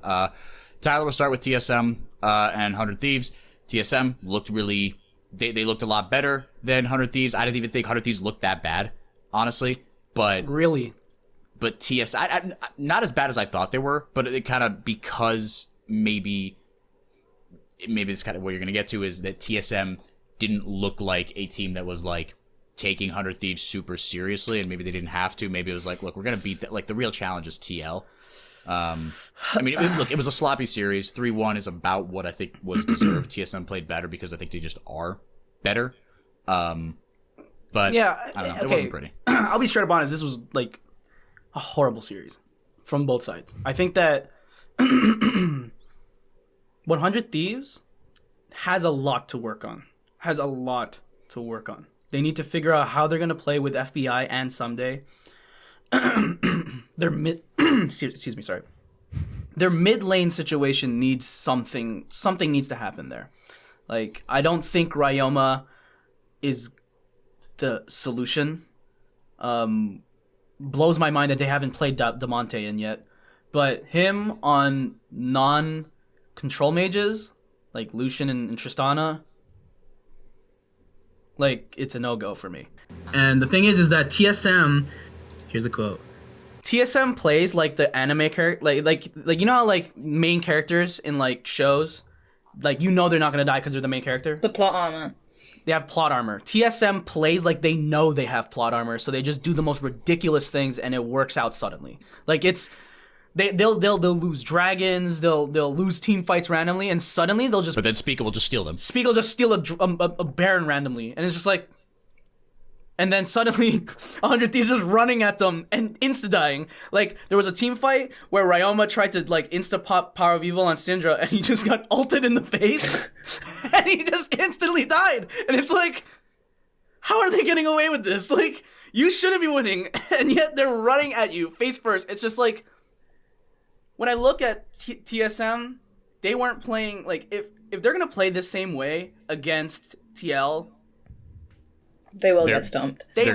Tyler, we'll start with TSM and 100 Thieves. TSM looked really... They looked a lot better than 100 Thieves. I didn't even think 100 Thieves looked that bad, honestly. But Really? TSM... not as bad as I thought they were, but it kind of... Because maybe it's kind of what you're going to get to is that TSM didn't look like a team that was, like, taking 100 Thieves super seriously, and maybe they didn't have to. Maybe it was like, look, we're going to beat that. Like, the real challenge is TL. I mean, look, it was a sloppy series. 3-1 is about what I think was deserved. TSM played better because I think they just are better. But Yeah. I don't know. It okay. wasn't pretty. I'll be straight up honest. This was like a horrible series from both sides. I think that 100 Thieves has a lot to work on. They need to figure out how they're going to play with FBI and Someday. Their excuse me, sorry. Their mid lane situation needs something needs to happen there. Like, I don't think Ryoma is the solution. Blows my mind that they haven't played Damonte in yet. But him on non-control mages, like Lucian and Tristana, like, it's a no-go for me. And the thing is that TSM... Here's the quote. TSM plays like the anime character, like you know how like main characters in like shows, like you know they're not gonna die because they're the main character. The plot armor. They have plot armor. TSM plays like they know they have plot armor, so they just do the most ridiculous things and it works out suddenly. Like they'll lose dragons, they'll lose team fights randomly, and suddenly they'll just. But then Speaker will just steal them. Speaker will just steal a Baron randomly, and it's just like. And then suddenly, 100 Thieves is running at them and insta-dying. Like, there was a team fight where Ryoma tried to, like, insta-pop Power of Evil on Syndra, and he just got ulted in the face, and he just instantly died. And it's like, how are they getting away with this? Like, you shouldn't be winning, and yet they're running at you face first. It's just like, when I look at TSM, they weren't playing, like, if they're going to play the same way against TL... They will get stumped. They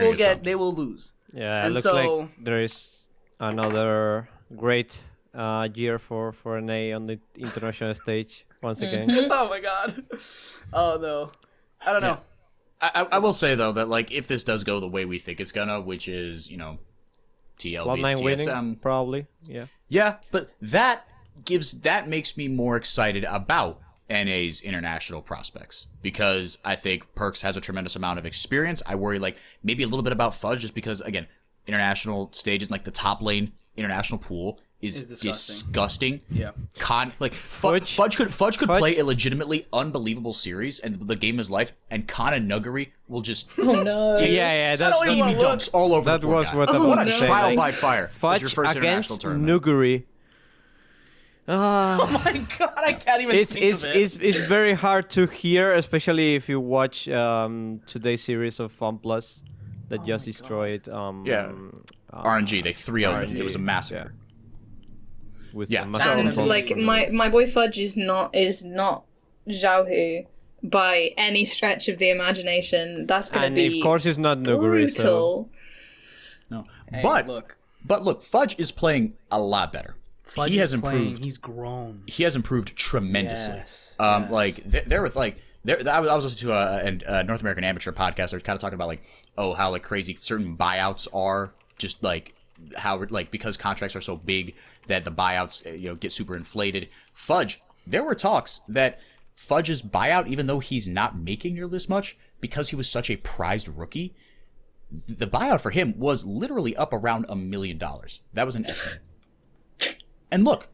will lose. Yeah, it And looks so- like there is another great year for NA on the international stage once again. Oh my god. Oh no. I don't know. I will say, though, that, like, if this does go the way we think it's gonna, which is, you know, TL beats Cloud9 winning, TSM. probably. Yeah. Yeah, but that makes me more excited about NA's international prospects, because I think Perks has a tremendous amount of experience. I worry, like, maybe a little bit about Fudge, just because, again, international stages, like the top lane international pool is disgusting. Yeah. Fudge could play a legitimately unbelievable series and the game of his life, and Kana Nuguri will just Oh no. Yeah, that's Stevie dunks all over that the poor was guy. what I Oh, wanted What a to say. trial like, by fire as Fudge your first international against tournament. Nuguri. Oh my god, I can't even think of it. It's very hard to hear, especially if you watch today's series of FunPlus that just destroyed. RNG, they 3-0'd them. It was a massacre. With Yeah, a massive And performance like from- my boy Fudge is not Xiaohu by any stretch of the imagination. That's gonna and be of course it's not Nuguri. So brutal. No, Hey, but look, Fudge is playing a lot better. Fudge he has is improved. playing, he's grown. He has improved tremendously. Yes, Like there with like there. I was listening to a North American Amateur podcast. They're kind of talking about like how like crazy certain buyouts are. Just like how like because contracts are so big that the buyouts get super inflated. Fudge. There were talks that Fudge's buyout, even though he's not making nearly this much, because he was such a prized rookie, the buyout for him was literally up around $1 million. That was an estimate. And look.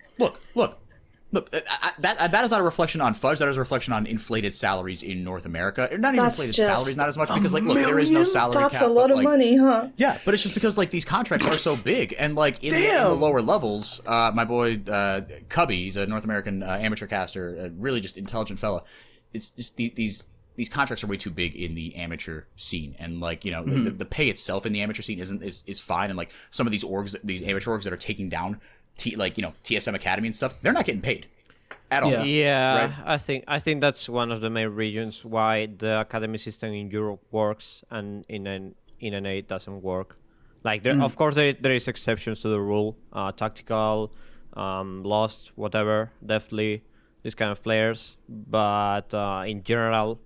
Look, that is not a reflection on Fudge. That is a reflection on inflated salaries in North America. Not even That's inflated just salaries, not as much because like, look, there is no salary That's cap. a lot but, of like, money, huh? Yeah, but it's just because like these contracts are so big, and like in the lower levels, my boy Cubby, he's a North American amateur caster, a really just intelligent fella. It's just these contracts are way too big in the amateur scene, and like the pay itself in the amateur scene is fine, and like some of these amateur orgs that are taking down TSM Academy and stuff, they're not getting paid at all. Yeah, right? I think that's one of the main reasons why the academy system in Europe works and in NA it doesn't work. Like there, of course, there is exceptions to the rule, tactical, lost, whatever, definitely these kind of players. But in general,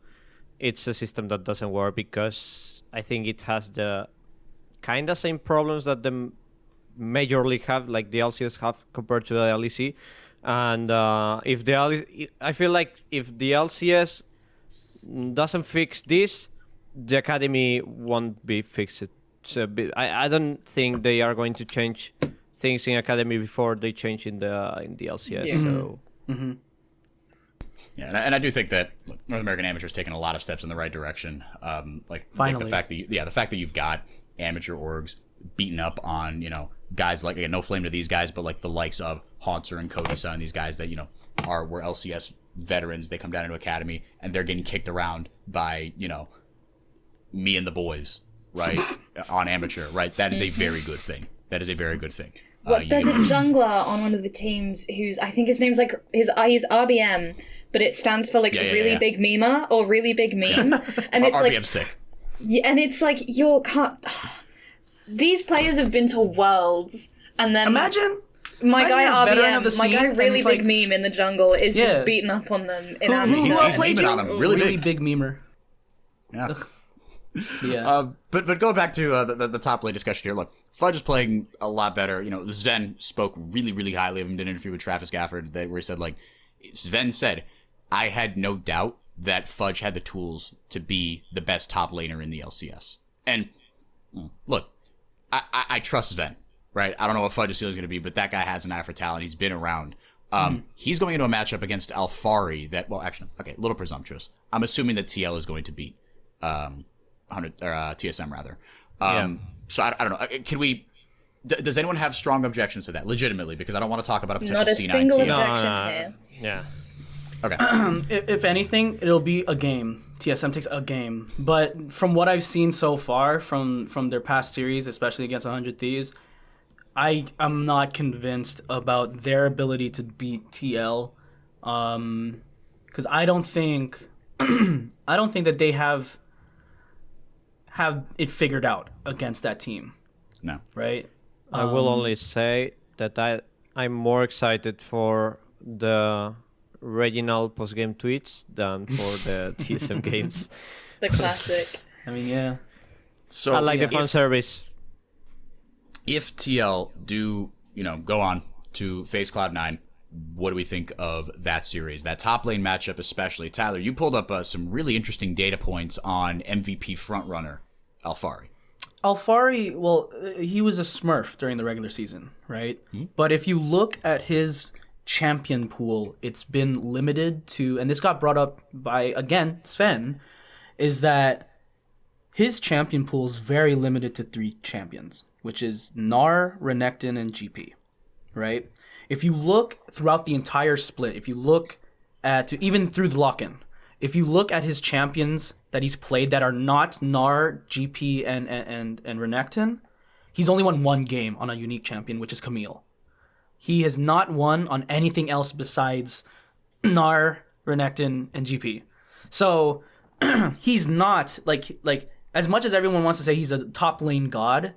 it's a system that doesn't work because I think it has the kind of same problems that the Major League have, like the LCS have compared to the LEC. And if the I feel like if the LCS doesn't fix this, the academy won't be fixed. So I don't think they are going to change things in academy before they change in the LCS. Yeah. So. Yeah, and I do think that North American Amateur's taken a lot of steps in the right direction. Like Finally. the fact that you've got amateur orgs beaten up on guys like, again, no flame to these guys, but like the likes of Haunter and Cody Sun, these guys that were LCS veterans. They come down into academy and they're getting kicked around by me and the boys, right? On amateur, right? That is a very good thing. That is a very good thing. There's a jungler on one of the teams who's, I think his name's like he's RBM, but it stands for like really big memer or really big meme, and it's RBM's like sick. Yeah, and it's like these players have been to Worlds, and then Imagine my guy a veteran of the RBM, my scene, guy and really it's big like- meme in the jungle is Yeah. just beating up on them in Who amateur. played memeing you? on him, really big memer. Yeah. Yeah. But going back to the top lane discussion here, look, Fudge is playing a lot better. Sven spoke really, really highly of him. Did an interview with Travis Gafford where he said, like, Sven said, I had no doubt that Fudge had the tools to be the best top laner in the LCS. And look, I trust Sven, right? I don't know what Fudge's ceiling is going to be, but that guy has an eye for talent. He's been around. He's going into a matchup against Alfari that, well, actually, okay, a little presumptuous. I'm assuming that TL is going to beat TSM rather. So I don't know. Can we? Does anyone have strong objections to that? Legitimately, because I don't want to talk about a potential Not a C9 single TL. objection here. Yeah. Okay. If anything, it'll be a game. TSM takes a game. But from what I've seen so far from their past series, especially against 100 Thieves, I'm not convinced about their ability to beat TL. Because I don't think that they have it figured out against that team. No. Right? I will only say that I'm more excited for the regional post-game tweets than for the TSM games. The classic. I mean, yeah. So I like the fan service. If TL do, go on to face Cloud9, what do we think of that series? That top lane matchup especially. Tyler, you pulled up some really interesting data points on MVP frontrunner Alfari. Alfari, well, he was a smurf during the regular season, right? But if you look at his champion pool, it's been limited to, and this got brought up by, again, Sven, is that his champion pool is very limited to 3 champions, which is Gnar, Renekton, and GP, right? If you look throughout the entire split, if you look at, even through the lock-in, if you look at his champions that he's played that are not Gnar, GP, and Renekton, he's only won 1 game on a unique champion, which is Camille. He has not won on anything else besides Gnar, Renekton, and GP. So he's not like as much as everyone wants to say he's a top lane god,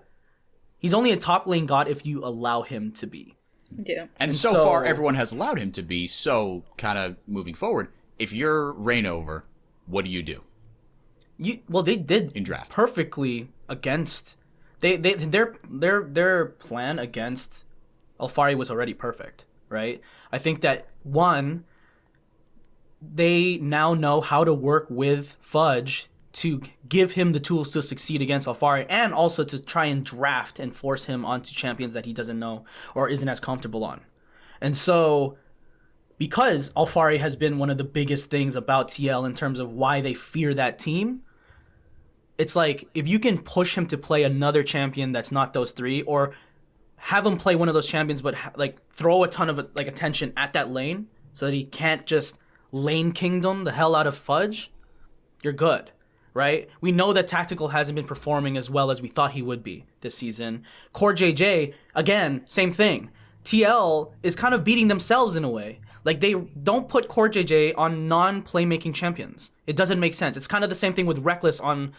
he's only a top lane god if you allow him to be. Yeah. And so far, everyone has allowed him to be. So, kind of moving forward, if you're Reignover, what do you do? They did In draft. perfectly against their plan against Alfari was already perfect, right? I think that one, they now know how to work with Fudge to give him the tools to succeed against Alfari, and also to try and draft and force him onto champions that he doesn't know or isn't as comfortable on. And so, because Alfari has been one of the biggest things about TL in terms of why they fear that team. It's like, if you can push him to play another champion that's not those three, or have him play one of those champions, but like throw a ton of like attention at that lane so that he can't just lane kingdom the hell out of Fudge, you're good, right? We know that Tactical hasn't been performing as well as we thought he would be this season. Core JJ, again, same thing. TL is kind of beating themselves in a way. Like, they don't put Core JJ on non-playmaking champions. It doesn't make sense. It's kind of the same thing with Reckless on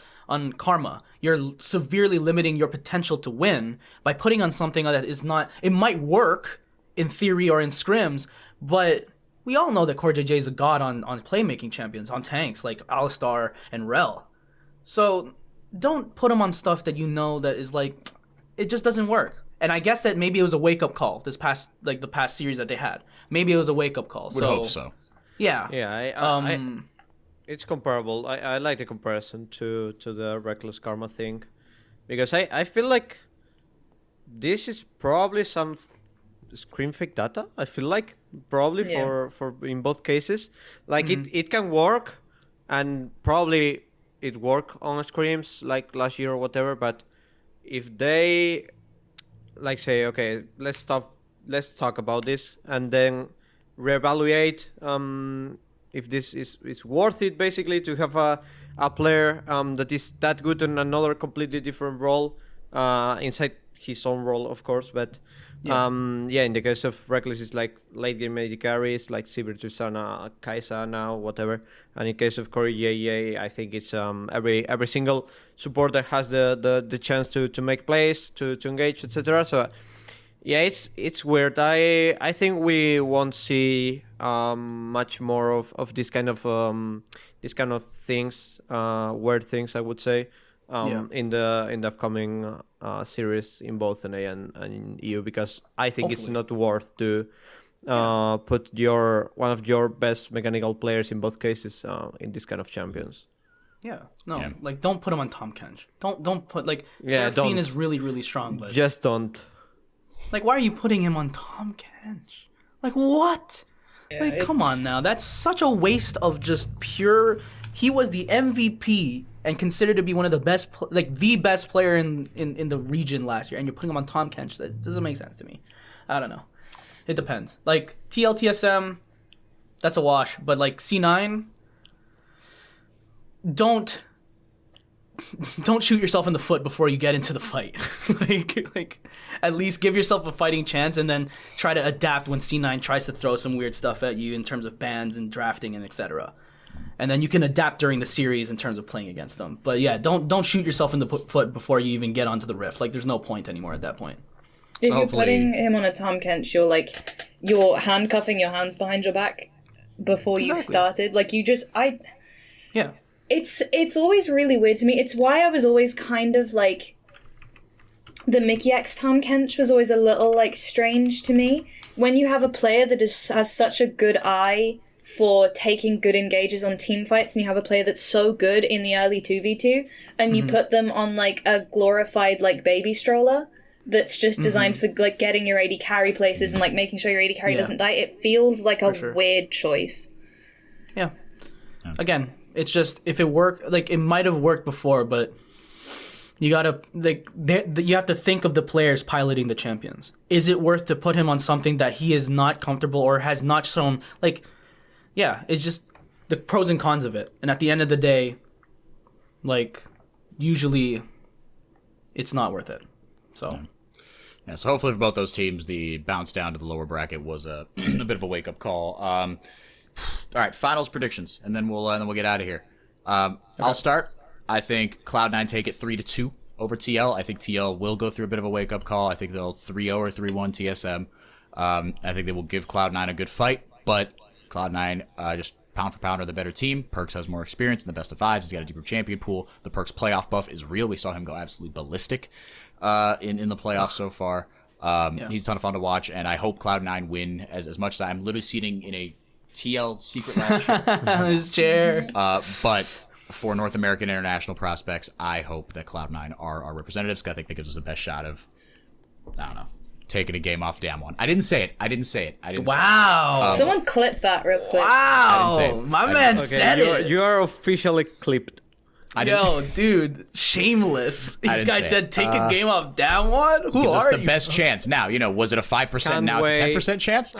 Karma. You're severely limiting your potential to win by putting on something that is not... It might work in theory or in scrims, but we all know that Core JJ is a god on playmaking champions, on tanks like Alistar and Rel. So don't put him on stuff that you know that is like... It just doesn't work. And I guess that maybe it was a wake-up call the past series that they had. Maybe it was a wake-up call. Would hope so. Yeah. Yeah, it's comparable. I like the comparison to the Reckless Karma thing, because I feel like this is probably some screen fake data. I feel like probably for in both cases, like it can work, and probably it worked on scrims like last year or whatever. But if they like say, okay, let's talk about this and then reevaluate if this is worth it, basically, to have a player that is that good in another completely different role inside his own role, of course. But in the case of Reckless, it's like late game AD carries like Sivir, Tristana, Kaisa now, whatever. And in case of Corey JJ, I think it's every single supporter has the chance to make plays, to engage, etc. So yeah, it's weird. I think we won't see much more of this kind of things, weird things, I would say, in the upcoming series in both NA and in EU, because I think it's not worth to put one of your best mechanical players in both cases in this kind of champions. Like, don't put him on Tahm Kench. Don't put, like, Seraphine is really, really strong, but just don't. Like, why are you putting him on Tahm Kench? Like, what? Yeah, like, come on now. That's such a waste of just pure... He was the MVP and considered to be one of the best, the best player in the region last year, and you're putting him on Tahm Kench. That doesn't make sense to me. I don't know. It depends. Like, TLTSM, that's a wash. But, like, C9, don't shoot yourself in the foot before you get into the fight. like at least give yourself a fighting chance, and then try to adapt when C9 tries to throw some weird stuff at you in terms of bans and drafting and etc. And then you can adapt during the series in terms of playing against them. But yeah, don't shoot yourself in the foot before you even get onto the rift. Like, there's no point anymore at that point. If you're putting him on a Tahm Kench, you're handcuffing your hands behind your back before you've started. Like, Yeah. It's always really weird to me. It's why I was always kind of like, the Mickey X Tahm Kench was always a little like strange to me. When you have a player that has such a good eye for taking good engages on team fights, and you have a player that's so good in the early 2v2, and you put them on like a glorified like baby stroller that's just designed for like getting your AD carry places and like making sure your AD carry doesn't die, it feels like a weird choice. Yeah. Again, it's just, if it worked, like, it might have worked before, but you gotta, like, you have to think of the players piloting the champions. Is it worth to put him on something that he is not comfortable or has not shown, like, it's just the pros and cons of it. And at the end of the day, like, usually it's not worth it. So. Yeah, so hopefully for both those teams, the bounce down to the lower bracket was a bit of a wake-up call. All right, finals predictions, and then we'll get out of here. I'll start. I think Cloud9 take it 3-2 over TL. I think TL will go through a bit of a wake-up call. I think they'll 3-0 or 3-1 TSM. I think they will give Cloud9 a good fight, but Cloud9 just pound for pound are the better team. Perkz has more experience in the best of fives. He's got a deeper champion pool. The Perkz playoff buff is real. We saw him go absolutely ballistic in the playoffs so far. He's a ton of fun to watch, and I hope Cloud9 win as much as I'm literally sitting in a TL secret lounge on his chair. But for North American international prospects, I hope that Cloud9 are our representatives, because I think that gives us the best shot of, I don't know, taking a game off Damwon. I didn't say it. I didn't say it. Wow. Someone clip that real quick. Wow. I didn't say it. My man said it. You are officially clipped. Yo, dude, shameless. This didn't guy say said, it. take a game off down one? Who Gives us are the you? best chance. Now, was it a 5%? Can't Now it's a 10% chance?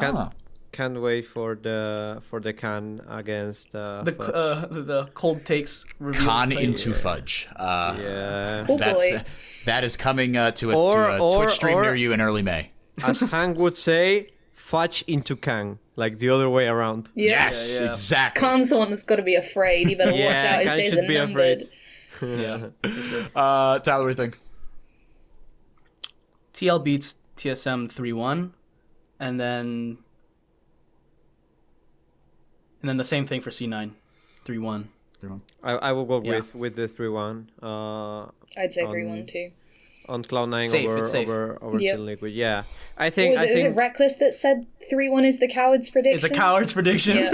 Can't wait for the Khan against The cold takes review. Con play. into Fudge. yeah. Oh boy. That is coming to a Or- Twitch stream or- near you in early May. As Hank would say, fudge into Kang, like the other way around. Yeah. Yes, Yeah. exactly. Khan's the one that's got to be afraid. You better watch Yeah, out. His Khan days should are be numbered. Yeah. Tyler, what do you think? TL beats TSM 3-1, and then the same thing for C9, 3-1. I will go Yeah. with the 3-1. I'd say 3-1 too. On Cloud9 Safe, it's safe. over Yep. Team Liquid. Yeah, I Was think it Reckless that said 3-1 is the coward's prediction? It's a coward's prediction. Yeah.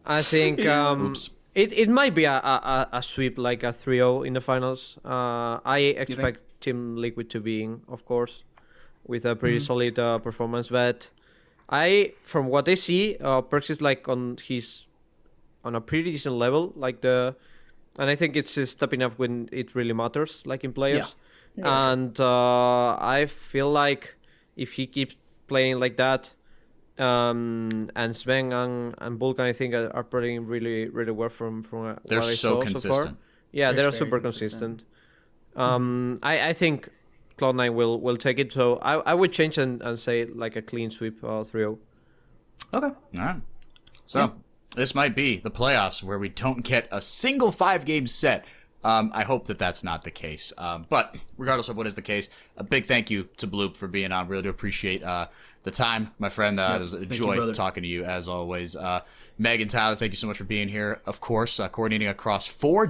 I think Oops. it might be a sweep, like a 3-0 in the finals. I expect Team Liquid to be in, of course, with a pretty solid performance. But from what I see, Perks is like on a pretty decent level, and I think it's stepping up when it really matters, like in players. Yeah. And I feel like if he keeps playing like that, and Sven and Vulcan, I think are playing really, really well from They're what I so saw consistent. so far. Yeah, They're they're very super consistent. I think Cloud9 will take it. So I would change and say like a clean sweep 3-0. Okay. All right. So this might be the playoffs where we don't get a single 5-game set. I hope that that's not the case. But regardless of what is the case, a big thank you to Bloop for being on. Really do appreciate the time, my friend. It was a joy talking to you as always. Meg and Tyler, thank you so much for being here. Of course, coordinating across four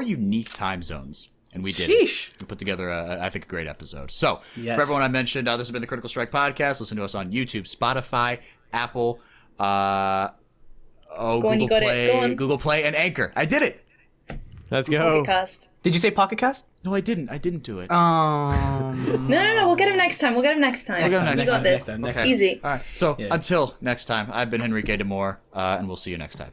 unique time zones. And we did it. We put together, I think, a great episode. So, Yes. for everyone I mentioned, this has been the Critical Strike Podcast. Listen to us on YouTube, Spotify, Apple, Google Play, and Anchor. I did it. Let's go. Podcast. Did you say Pocket Cast? No, I didn't. I didn't do it. No. We'll get him next time. We'll get him You next got time. this. Next Okay. Easy. All right. So, until next time, I've been Henrique de Moore, and we'll see you next time.